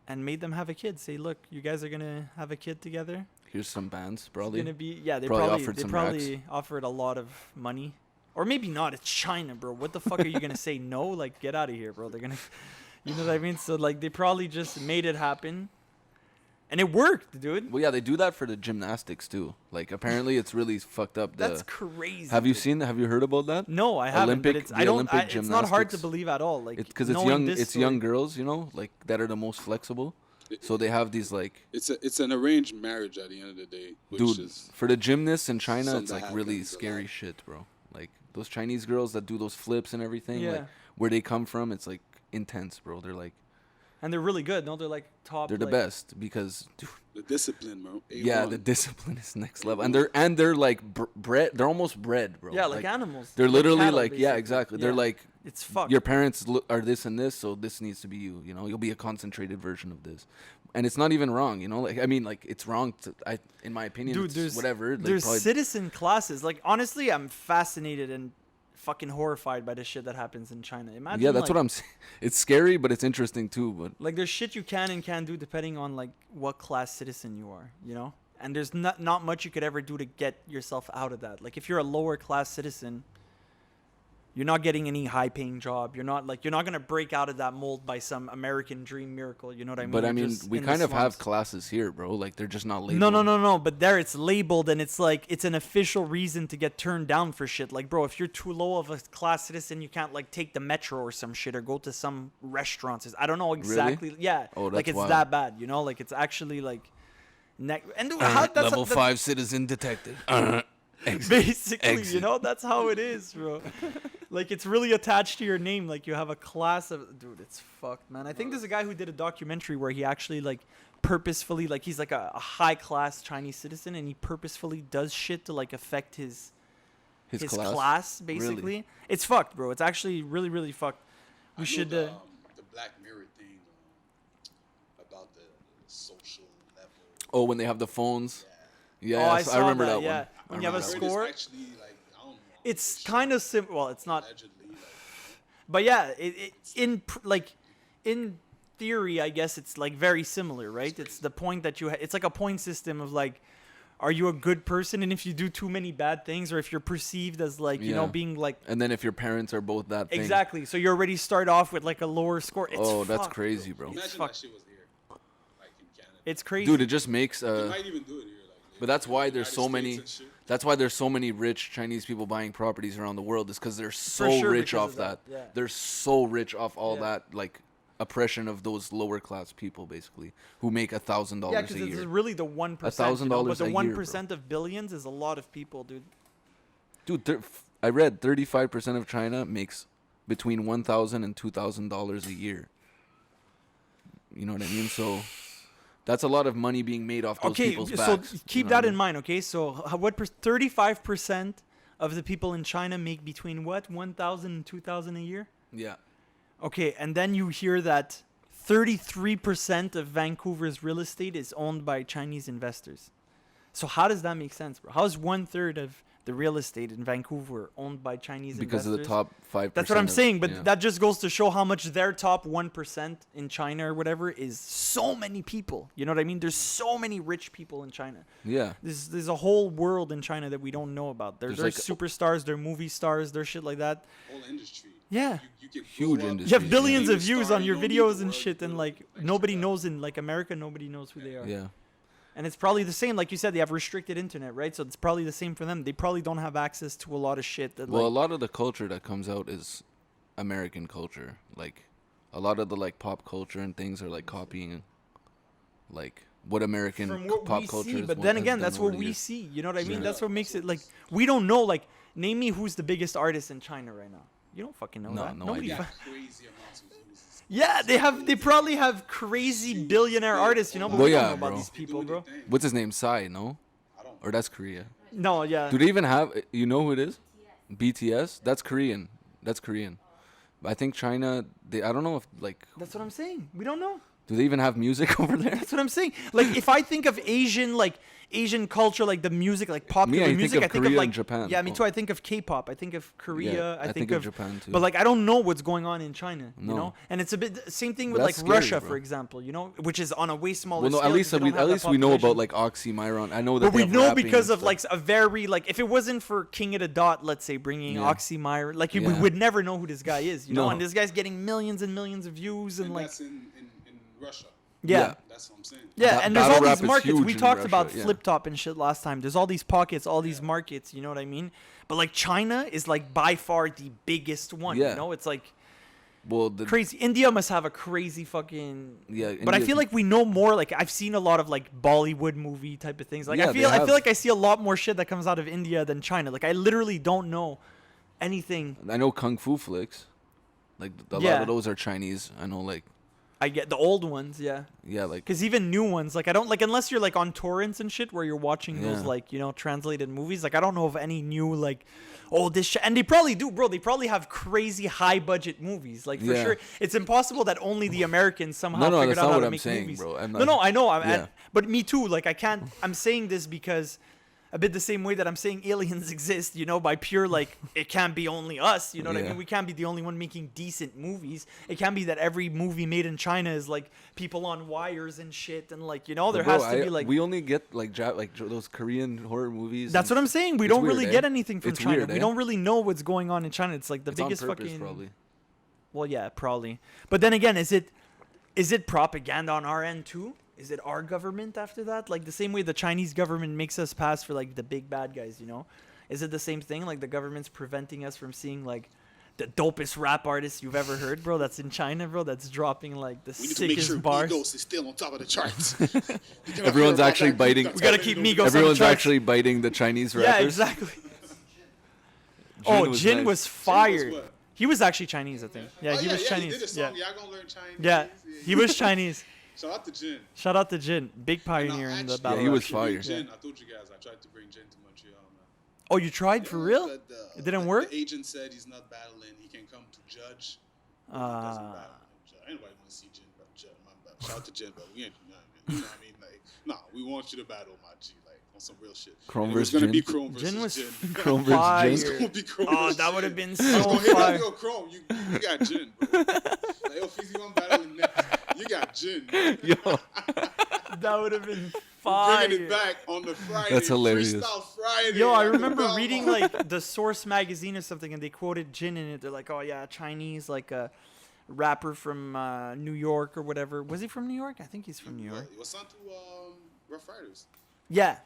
and made them have a kid. Say, look, you guys are gonna have a kid together. Here's some bands, It's probably. gonna be they Probably probably, offered some offered a lot of money, or maybe not. It's China, bro. What the fuck are you gonna say no? Like, get out of here, bro. They're gonna, you know what I mean? So like, they probably just made it happen, and it worked, dude. Well, yeah, they do that for the gymnastics too. Like apparently, it's really fucked up. That's crazy. Have you dude. Have you heard about that? No, I haven't. Olympic- But it's the I don't. Olympic It's not hard to gymnastics. believe at all. Like Because it's knowing young. this It's young story. girls, like that are the most flexible. So they have these like, It's an arranged marriage at the end of the day, which dude, is for the gymnasts in China, something it's that like really happens a scary lot. shit, bro. Like those Chinese girls that do those flips and everything, Yeah. like where they come from, it's like intense, bro. They're like, And they're really good. No, they're like top. They're the like, best because, dude, The discipline, bro. yeah, A1. the discipline is next level, and they're like bred. They're almost bred, bro. Yeah, like animals. They're Like literally cattle, like, yeah, basically. exactly. They're Yeah. like, It's fucked. your parents are this and this, so this needs to be you. You know, you'll be a concentrated version of this, and it's not even wrong. You know, like I mean, like it's wrong. In my opinion, Dude, it's there's whatever. Like, there's probably- citizen classes. Like honestly, I'm fascinated and fucking horrified by the shit that happens in China. Imagine. yeah, that's like, what I'm saying. It's scary, but it's interesting too. But Like there's shit you can and can't do depending on like what class citizen you are, you know? And there's not much you could ever do to get yourself out of that. Like if you're a lower class citizen, you're not getting any high paying job. You're not going to break out of that mold by some American dream miracle, you know what I mean? but I You're mean, just we in the kind of have slums. classes here, bro. Like they're just not labeled. No. But there it's labeled and it's like it's an official reason to get turned down for shit. Like, bro, if you're too low of a class citizen, you can't like take the metro or some shit or go to some restaurants. I don't know exactly. Yeah, Oh, like that's it's wild. that bad. You know, like it's actually like. And how, that's Level that's 5 citizen detective. basically, you Exit. know, that's how it is, bro. Like it's really attached to your name. Like you have a class of, dude, it's fucked, man. I think there's a guy who did a documentary where he actually like purposefully, like he's like a high class Chinese citizen, and he purposefully does shit to like affect his His class, basically. It's fucked, bro. It's actually really, really fucked. I We know should. the Black Mirror thing about the social level. Oh, when they have the phones. Yeah, Oh, I I saw remember that, that, yeah. one. When you have a I heard score, It's actually like I don't know. it's kind of sim. Well, it's not. Allegedly, like, But yeah, in theory, I guess it's like very similar, right? It's the point that it's like a point system of like, are you a good person? And if you do too many bad things, or if you're perceived as like, you know, Yeah. being like And then if your parents are both that thing. exactly, so you already start off with like a lower score. It's Oh, that's fucked, crazy, bro. imagine that fucked. shit was here, like in Canada. It's crazy. Dude, it just makes They might even do it here, like. but that's in why the there's United so States many and shit. that's why there's so many rich Chinese people buying properties around the world, is because they're For so sure, rich because off of that. that, yeah. They're so rich off all Yeah. that like oppression of those lower class people, basically, who make $1,000 yeah, a because it's year. really the 1%. $1,000 you know? But a the year, 1% of billions is a lot of people, dude. Dude, I read 35% of China makes between $1,000 and $2,000 a year. You know what I mean? So that's a lot of money being made off those Okay, people's so backs. keep know that what I in mean? mind. Okay, so 35% of the people in China make between what 1,000 and 2,000 a year. Yeah. Okay, and then you hear that 33% of Vancouver's real estate is owned by Chinese investors. So how does that make sense, bro? How is 1/3 of the real estate in Vancouver owned by Chinese Because investors? of the top 5%. That's what I'm saying, but yeah. that just goes to show how much their top 1% in China or whatever is so many people. You know what I mean? There's so many rich people in China. Yeah. There's a whole world in China that we don't know about. There's like- superstars, they're movie stars, there's shit like that. Whole industry. Yeah. You can Huge blow up. industry. You have billions Being of a views star, on you your don't need videos to and work shit, and for like extra nobody that. knows in like America, nobody knows who they are. Yeah. And it's probably the same, like you said, they have restricted internet, right? So it's probably the same for them. They probably don't have access to a lot of shit that Well, a like lot of the culture that comes out is American culture. Like, a lot of the like pop culture and things are like copying, like what American from what pop we culture see, is. but what then has again, done that's over what the we years. see. You know what I mean? Yeah. That's what makes it like we don't know. Like, name me who's the biggest artist in China right now. You don't fucking know No, that. no Nobody. idea. Yeah, crazy amounts of views. Yeah, they probably have crazy billionaire artists, you know, but Well, we don't yeah, know about bro. these people, bro. What's his name? Psy, no? I don't. Or that's Korea. No, yeah. Do they even have? You know who it is? BTS. That's Korean. That's Korean. But I think China. I don't know if like. That's what I'm saying. We don't know. Do they even have music over there? That's what I'm saying. Like, if I think of Asian culture, like the music, like popular you think music, of I think Korea of like and Japan. Yeah, me Oh. too. I think of K-pop. I think of Korea. Yeah, I think of of Japan too. But like, I don't know what's going on in China. You No. know, and it's a bit same thing But with like that's scary, Russia, bro. for example. You know, which is on a way smaller well, no. scale. At least 'cause they don't have that we know about population. like Oxymiron. I know that. But we they have know rapping because and of stuff. like a very like if it wasn't for King of the Dot, let's say bringing Yeah. Oxymiron, like we Yeah. would never know who this guy is. You know, No. and this guy's getting millions and millions of views and And like that's in Russia. yeah. Yeah. That's what I'm saying. Yeah, Ba- and there's battle all rap these is markets. huge We in talked Russia, about yeah. flip top and shit last time. There's all these pockets, all these markets. You know what I mean? But like China is like by far the biggest one. Yeah. You know, it's like well, the crazy. India must have a crazy fucking. Yeah, But I India's- feel like we know more. Like I've seen a lot of like Bollywood movie type of things. Like Yeah, I they feel have. like I see a lot more shit that comes out of India than China. Like I literally don't know anything. I know kung fu flicks. Like a lot Yeah. of those are Chinese. I know like I get the old ones, yeah. Yeah, like Because even new ones, like I don't like unless you're like on torrents and shit where you're watching those Yeah. like translated movies. Like I don't know of any new like, oh this and they probably do, bro. They probably have crazy high budget movies. Like for Yeah. sure, it's impossible that only the Americans somehow No, figured that's out not how what to I'm make saying, movies. bro. I'm No, not- no, I know. Yeah. But me too. Like I can't. I'm saying this because. A bit the same way that I'm saying aliens exist, by pure like it can't be only us, you know what I Yeah. mean? We can't be the only one making decent movies. It can't be that every movie made in China is like people on wires and shit, and like there Bro, has to be like. we only get like those Korean horror movies. That's and what I'm saying. We it's don't weird, really eh? get anything from It's China. weird, We eh? don't really know what's going on in China. It's like the It's on biggest purpose, fucking. probably. Well, yeah, probably. But then again, is it propaganda on our end too? Is it our government after that? Like the same way the Chinese government makes us pass for like the big bad guys, Is it the same thing? Like the government's preventing us from seeing like the dopest rap artist you've ever heard, bro? That's in China, bro. That's dropping like the We need to make sickest sure bars. Migos is still on top of the charts. Everyone's actually biting. We gotta keep Migos on the Everyone's charts. actually biting the Chinese rappers. Yeah, exactly. Jin was Jin nice. was fired. what? He was actually Chinese, I think. Yeah, he was He Chinese. did a song. Y'all gonna learn Chinese. Yeah, he was Chinese. Shout out to Jin. Shout out to Jin, big pioneer in the actually, battle. he was rap. fire. Jin, I told you guys, I tried to bring Jin to Montreal, man. Oh, you tried for real? But, It didn't work? The agent said he's not battling. He can come to judge. He doesn't battle. So anybody want to see Jin, but shout out to Jin, but we ain't, you know what I mean? Like, nah, we want you to battle, my G, like on some real shit. Chrome And it was versus gonna be Jin? Chrome versus Jin was Jin. Chrome fire. versus It's Jin. gonna be Chrome Oh, versus that would have Jin. been It's so gonna hit up fire. your Chrome. You got Jin, bro. Like, yo, Feezy, one battling next. You got Jin. Yo, That would have been Bringing fire. it back on the Friday. That's hilarious. Freestyle Friday. Yo, I at the remember Belmont. reading like the Source magazine or something, and they quoted Jin in it. They're like, "Oh yeah, Chinese, like a rapper from New York or whatever." Was he from New York? I think he's from New York. It was sent to Rough Riders. Yeah,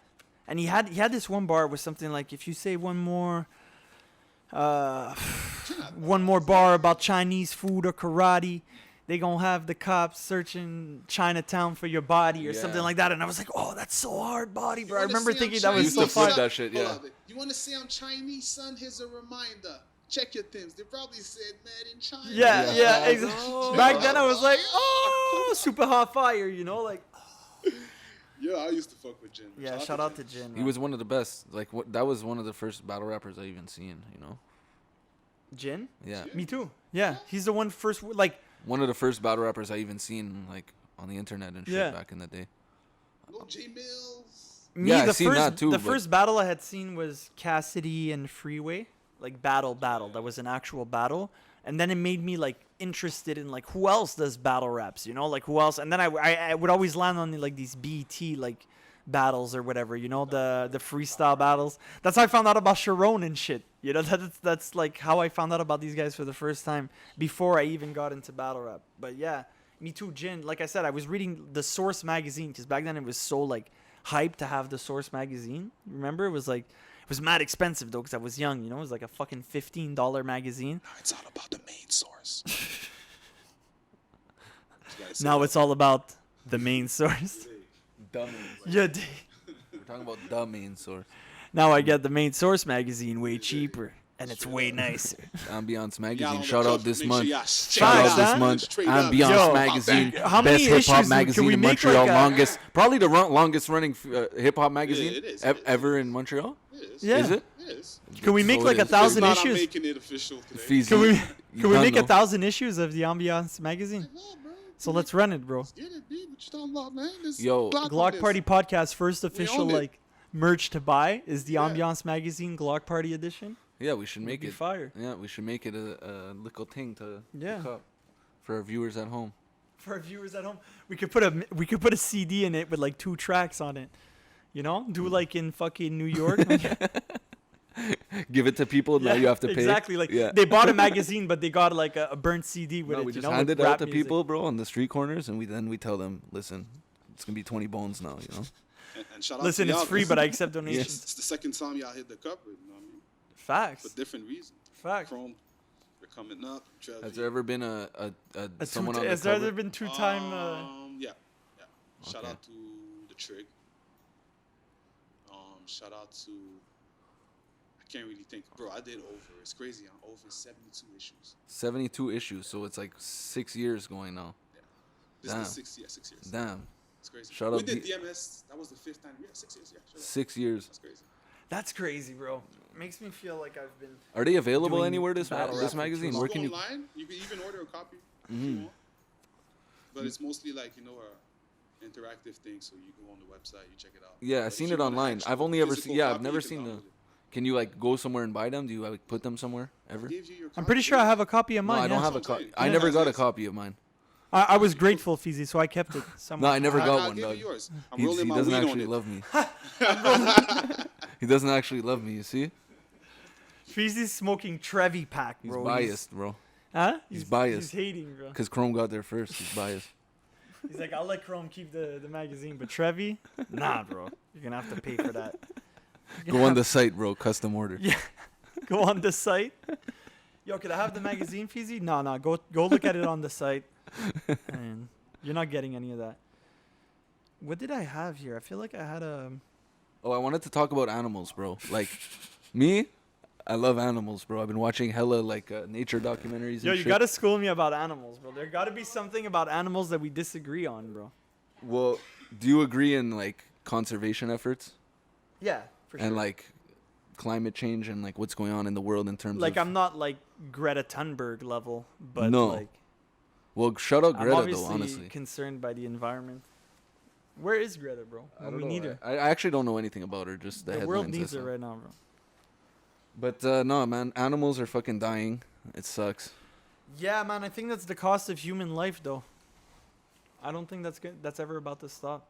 and he had this one bar with something like, "If you say one more bar about Chinese food or karate, they gonna have the cops searching Chinatown for your body," or something Yeah. like that. And I was like, "Oh, that's so hard, body, bro." I You wanna remember say I'm thinking that was Chinese, so used to flip fire. that shit, yeah. Hold on. You want to say I'm Chinese, son? Here's a reminder. Check your things. They probably said made in China. Yeah, Yeah. exactly. Oh. Back then I was like, "Oh, super hot fire," like. Yeah, I used to fuck with Jin. Yeah, shout out to Jin. he was one of the best. Like that was one of the first battle rappers I even seen. Jin. Yeah, Me too. Yeah, he's the one first like. one of the first battle rappers I even seen like on the internet and shit Yeah. back in the day. No J Mills. Me, Yeah, I the seen first that too, the but- first battle I had seen was Cassidy and Freeway, like battle. That was an actual battle, and then it made me like interested in like who else does battle raps, like who else. And then I would always land on like these BT like battles or whatever, the freestyle battles. That's how I found out about Sharon and shit. That's like how I found out about these guys for the first time before I even got into battle rap. But yeah, me too, Jin. Like I said, I was reading the Source magazine because back then it was so like hyped to have the Source magazine. Remember, it was mad expensive though because I was young. It was like a fucking $15 magazine. Now it's all about the main source. Now it's all about the main source. Dumb. Yeah. We're talking about the main source. Now I get the main Source magazine way cheaper and it's way nicer. Ambiance Y'all Magazine. on the Shout out cover, this make month. sure y'all Shout check out Facts, it this huh? month. Straight up. Ambiance Yo, Magazine. how many Best hip hop issues magazine can we in make, Montreal. like, longest, probably the longest running hip hop magazine it is. ever in Montreal. Yeah. Is it? Yes. Can we make So like it a is. 1,000 If not, I'm issues? making it official today. Feezy. Can we You can we done make know. 1,000 issues of the Ambiance magazine? Yeah, bro. So let's run it, bro. Get it, B. What you talking about, man? This Yo, Gloc on Gloc this. Party Podcast first official own it. like merch to buy is the Yeah. Ambiance magazine Gloc Party edition. Yeah, we should make Be it. fire. Yeah, we should make it a little thing to Yeah. look up for our viewers at home. For our viewers at home, we could put a CD in it with like 2 tracks on it. Do like in fucking New York. Give it to people. Now you have to pay. Exactly. Like Yeah. they bought a magazine, but they got like a burnt CD with No, it. we just with hand it out rap to music. people, bro, on the street corners, and we tell them, listen, it's gonna be 20 bones now. And shout out Listen, to it's y'all. free, but I accept donations. It's the second time y'all hit the cover. You know what I mean? Facts. For different reasons. Facts. Chrome, they're coming up. Trevy. Has there ever been a someone on the Has there cover? ever been 2-time? Yeah. Shout Okay. out to the Trig. Shout out to. I can't really think, bro. I did over. It's crazy. I'm over 72 issues. 72 issues, so it's like 6 years going now. This is the 6 years. Damn. It's crazy. Shout We out did DMS. That was the 5th time. Yeah, 6 years. Yeah, sure. 6 years. That's crazy. That's crazy, bro. Makes me feel like I've been. Are they available Doing anywhere? battle rap This for magazine? too Where Go can you? online. You can even order a copy if you want. But it's mostly like a interactive thing. So you go on the website, you check it out. Yeah, But I've if seen you it want an online. actual I've only ever physical seen. Yeah, I've copy, never you can seen the. download it. Can you like go somewhere and buy them? Do you like put them somewhere ever? Gives you your I'm pretty copy. sure I have a copy of No, mine. I don't yeah. have a That's what I'm copy. saying. I never Yeah. got a copy of mine. I was grateful, Fizzy, so I kept it No, somewhere. I never got I'll one, give dog. you yours. I'm He rolling my doesn't weed on actually it. love me. He doesn't actually love me. You see? Fizzy's smoking Trevy pack, He's bro. biased, bro. Huh? He's biased. He's hating, bro. Because Chrome got there first. He's biased. He's like, I'll let Chrome keep the magazine, but Trevy, nah, bro. You're gonna have to pay for that. Go on the site, bro. Custom order. Yeah. Go on the site. Yo, could I have the magazine, Fizzy? No. Go look at it on the site. And you're not getting any of that. What did I have here? I feel like I had a. Oh, I wanted to talk about animals, bro. Like, me, I love animals, bro. I've been watching hella like nature documentaries. Yo, and you shit. gotta school me about animals, bro. There gotta be something about animals that we disagree on, bro. Well, do you agree in like conservation efforts Yeah, for sure. and like climate change and like what's going on in the world in terms like of? I'm not like Greta Thunberg level, but No. like Well, shout out I'm Greta obviously though, honestly. concerned by the environment. Where is Greta, bro? I don't we know. need her. I actually don't know anything about her. Just the The headlines. world I needs her saw. right now, bro. But no, man, animals are fucking dying. It sucks. Yeah, man. I think that's the cost of human life, though. I don't think that's good. That's ever about to stop.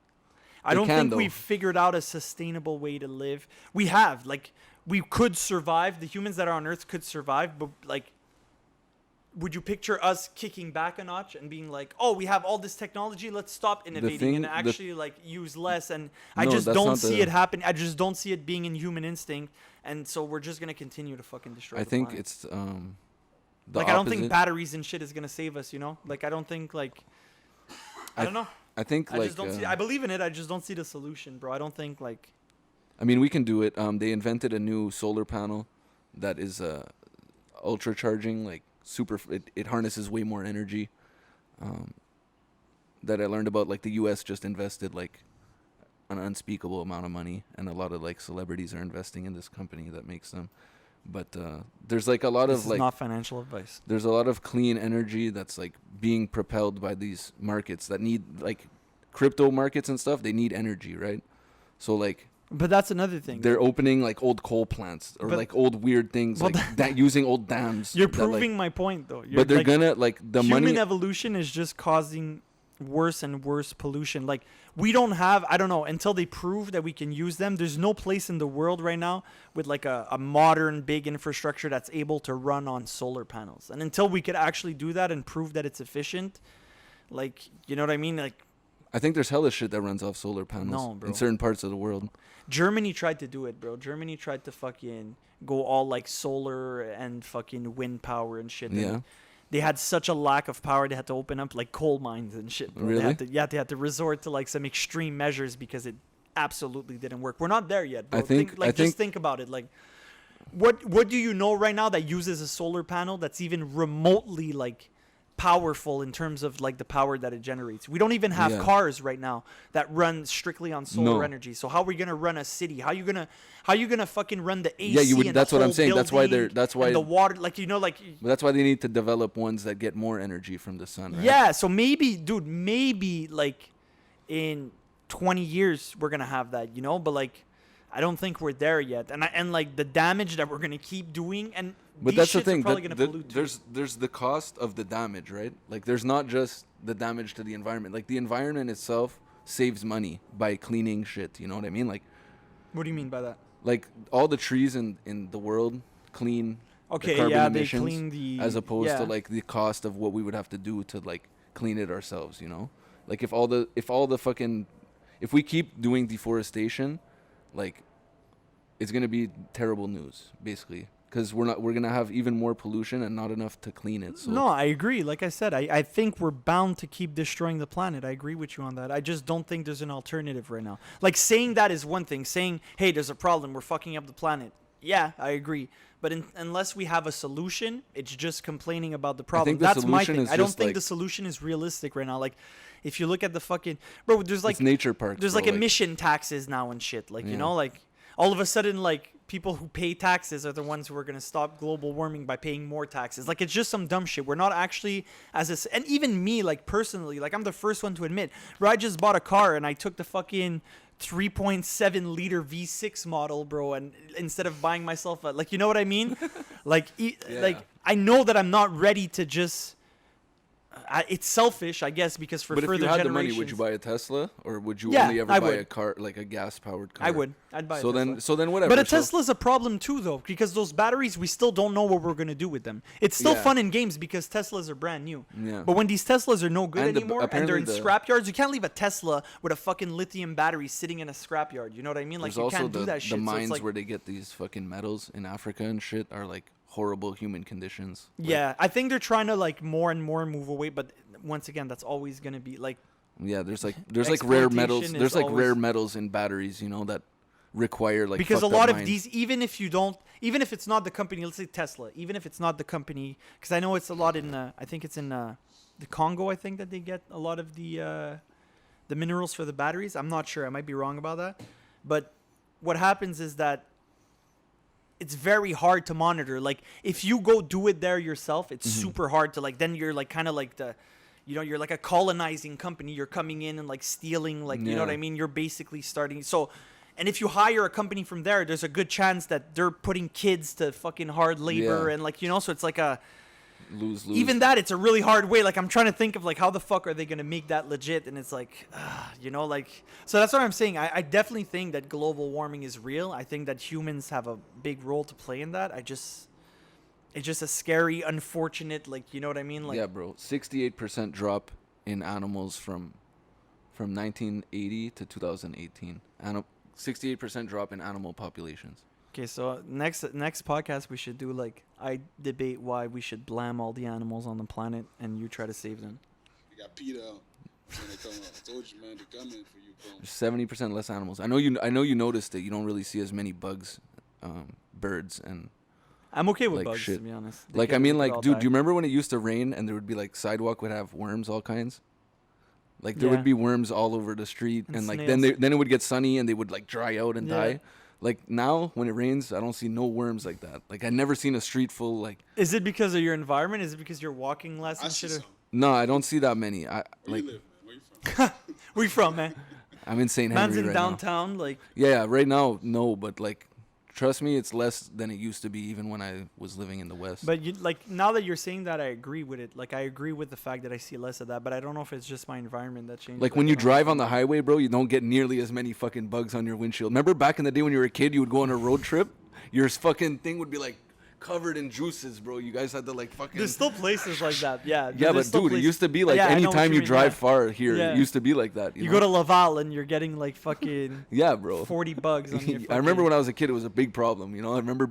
I It don't can, think though. we've figured out a sustainable way to live. We have, like, we could survive. The humans that are on Earth could survive, but like, would you picture us kicking back a notch and being like, "Oh, we have all this technology. Let's stop innovating thing- and the- actually like use less"? And I No, just that's don't not see the- it happen. I just don't see it being in human instinct, and so we're just gonna continue to fucking destroy. I the think planet. it's the like I don't think opposite. batteries and shit is gonna save us. You know, like I don't think like I don't know. I think I like just don't see. I believe in it. I just don't see the solution, bro. I don't think like. I mean, we can do it. They invented a new solar panel that is ultra charging, like super. It harnesses way more energy. That I learned about. Like the U.S. just invested like an unspeakable amount of money, and a lot of like celebrities are investing in this company that makes them. But there's like a lot This of is like not financial advice. there's a lot of clean energy that's like being propelled by these markets that need like crypto markets and stuff. They need energy, right? So like. But that's another thing. They're opening like old coal plants or But- like old weird things Well, like that using old dams. You're that, like- proving my point, though. You're, but they're like, gonna like the human money. evolution is just causing worse and worse pollution. Like we don't have, I don't know, until they prove that we can use them. There's no place in the world right now with like a modern big infrastructure that's able to run on solar panels. And until we could actually do that and prove that it's efficient, like you know what I mean? Like I think there's hella shit that runs off solar panels No, bro. in certain parts of the world. Germany tried to do it, bro. Germany tried to fucking go all like solar and fucking wind power and shit. And Yeah. they had such a lack of power, they had to open up like coal mines and shit. Bro. Really? They had to resort to like some extreme measures because it absolutely didn't work. We're not there yet, bro. I think- Just think about it. Like, what do you know right now that uses a solar panel that's even remotely like powerful in terms of like the power that it generates? We don't even have Yeah. cars right now that run strictly on solar No. energy. So how are we gonna run a city? How you gonna fucking run the AC? Yeah, you would- and that's the what I'm whole saying. That's why they're- building that's why- and the water, like you know, like But that's why they need to develop ones that get more energy from the sun. Right? yeah. So maybe like in 20 years we're gonna have that, you know. But like, I don't think we're there yet. And like the damage that we're gonna keep doing, and But these that's the shits thing. are probably that- gonna that pollute too. there's the cost of the damage, right? Like there's not just the damage to the environment. Like the environment itself saves money by cleaning shit. You know what I mean? What do you mean by that? Like all the trees in the world clean the Okay, carbon yeah, they emissions clean the as opposed yeah. to like the cost of what we would have to do to like clean it ourselves, you know? Like if all the fucking if we keep doing deforestation, like it's going to be terrible news basically cuz we're going to have even more pollution and not enough to clean it. So No, I agree. Like I said, I think we're bound to keep destroying the planet. I agree with you on that. I just don't think there's an alternative right now. Like saying that is one thing. Saying, hey, there's a problem. We're fucking up the planet. Yeah, I agree. But unless we have a solution, it's just complaining about the problem. think the That's my solution thing. is I don't just, think like- the solution is realistic right now. Like, if you look at the fucking bro, there's like it's nature parks. there's bro, like emission taxes now and shit. Like you Yeah. know, like all of a sudden, like people who pay taxes are the ones who are gonna stop global warming by paying more taxes. Like it's just some dumb shit. We're not actually and even me, like personally, like I'm the first one to admit, bro, I just bought a car and I took the fucking 3.7 liter V6 model, bro, and instead of buying myself a, like, you know what I mean? like like I know that I'm not ready to just it's selfish, I guess, because for But if further you had the generations. money, would you buy a Tesla, or would you Yeah, only ever I buy would. a car, like a gas-powered car? I would. I'd buy a Tesla. So then whatever. But a so- Tesla's a problem too, though, because those batteries, we still don't know what we're gonna do with them. It's still Yeah. fun in games because Teslas are brand new. Yeah. But when these Teslas are no good And the- anymore and they're apparently in the- scrapyards, you can't leave a Tesla with a fucking lithium battery sitting in a scrapyard. You know what I mean? Like There's you also can't do that shit. the So mines it's like, where they get these fucking metals in Africa and shit are like horrible human conditions. Like, yeah, I think they're trying to like more and more move away. But once again, that's always gonna be like yeah. There's like rare metals. Exploitation There's is like rare always- metals in batteries, you know, that require like because a fucked up lot of mines. these, even if it's not the company, let's say Tesla, even if it's not the company, because I know it's a lot in I think it's in the Congo, I think that they get a lot of the minerals for the batteries. I'm not sure, I might be wrong about that, but what happens is that it's very hard to monitor. Like if you go do it there yourself, it's super hard to like, then you're like kind of like you're like a colonizing company. You're coming in and like stealing, like, you know what Yeah. I mean? You're basically starting. So, and if you hire a company from there, there's a good chance that they're putting kids to fucking hard labor Yeah. and like, you know, so it's like a, lose. even that, it's a really hard way. Like I'm trying to think of like, how the fuck are they going to make that legit? And it's like, you know, like, so that's what I'm saying. I definitely think that global warming is real. I think that humans have a big role to play in that. It's just a scary, unfortunate, like, you know what I mean? Like, yeah, bro. 68% drop in animals from 1980 to 2018. 68% drop in animal populations. okay, so next podcast we should do like I debate why we should blam all the animals on the planet and you try to save them. You got Peter out. When they come out. I told you, man, they're coming for you, bro. There's 70% less animals. I know you noticed it. You don't really see as many bugs, birds, and I'm okay with like bugs, shit. to be honest. They like I can- mean, they like all dude, die. do you remember when it used to rain and there would be like sidewalk would have worms, all kinds? Like there Yeah. would be worms all over the street, And and like snails. then it would get sunny and they would like dry out and Yeah. die. Like now when it rains, I don't see no worms like that. Like I never seen a street full like. Is it because of your environment? Is it because you're walking less I and see shit? some. No, I don't see that many. I Where like you live, man? Where you from? Where you from, man? I'm in St. Man's Henry in right now. downtown, like Yeah, right now no, but like trust me, it's less than it used to be even when I was living in the West. but you like now that you're saying that I agree with it. Like I agree with the fact that I see less of that, but I don't know if it's just my environment that changes. Like when you drive on the highway, bro, you don't get nearly as many fucking bugs on your windshield. Remember back in the day when you were a kid, you would go on a road trip, your fucking thing would be like covered in juices, bro. You guys had to like fucking. There's still places like that. Yeah. Yeah, there's but still dude, it places- used to be like Yeah, I know what anytime you mean, drive yeah. far here, Yeah. it used to be like that. You know? go to Laval and you're getting like fucking yeah, bro. 40 bugs on your I remember fucking- when I was a kid, it was a big problem. You know, I remember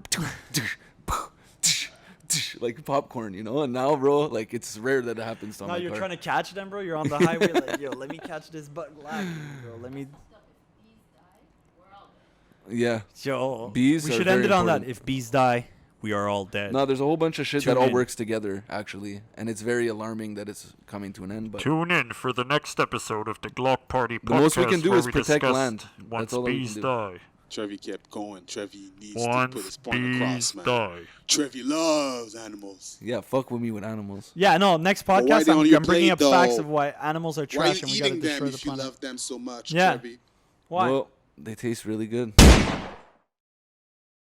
like popcorn. You know, and now, bro, like it's rare that it happens on Now my you're car. trying to catch them, bro. You're on the highway, like, yo, let me catch this bug black, bro. Let me. Yeah. Yo, Bees we are should end very it on that. important. If bees die, we are all dead. No, there's a whole bunch of shit Tune that all in. works together, actually, and it's very alarming that it's coming to an end. But Tune in for the next episode of the Gloc Party podcast. The most we can do where is we protect discuss land. Once That's all that we bees can do. die. Trevy kept going. Trevy needs to put Once his point across, bees man. die. Trevy loves animals. yeah, fuck with me with animals. Yeah, no. Next But why podcast, they on I'm, your I'm bringing plate, up facts though? of why animals are Why are trash you and we gotta eating destroy them the if you planet. love them so much, Yeah. Trevy? Why? Well, they taste really good.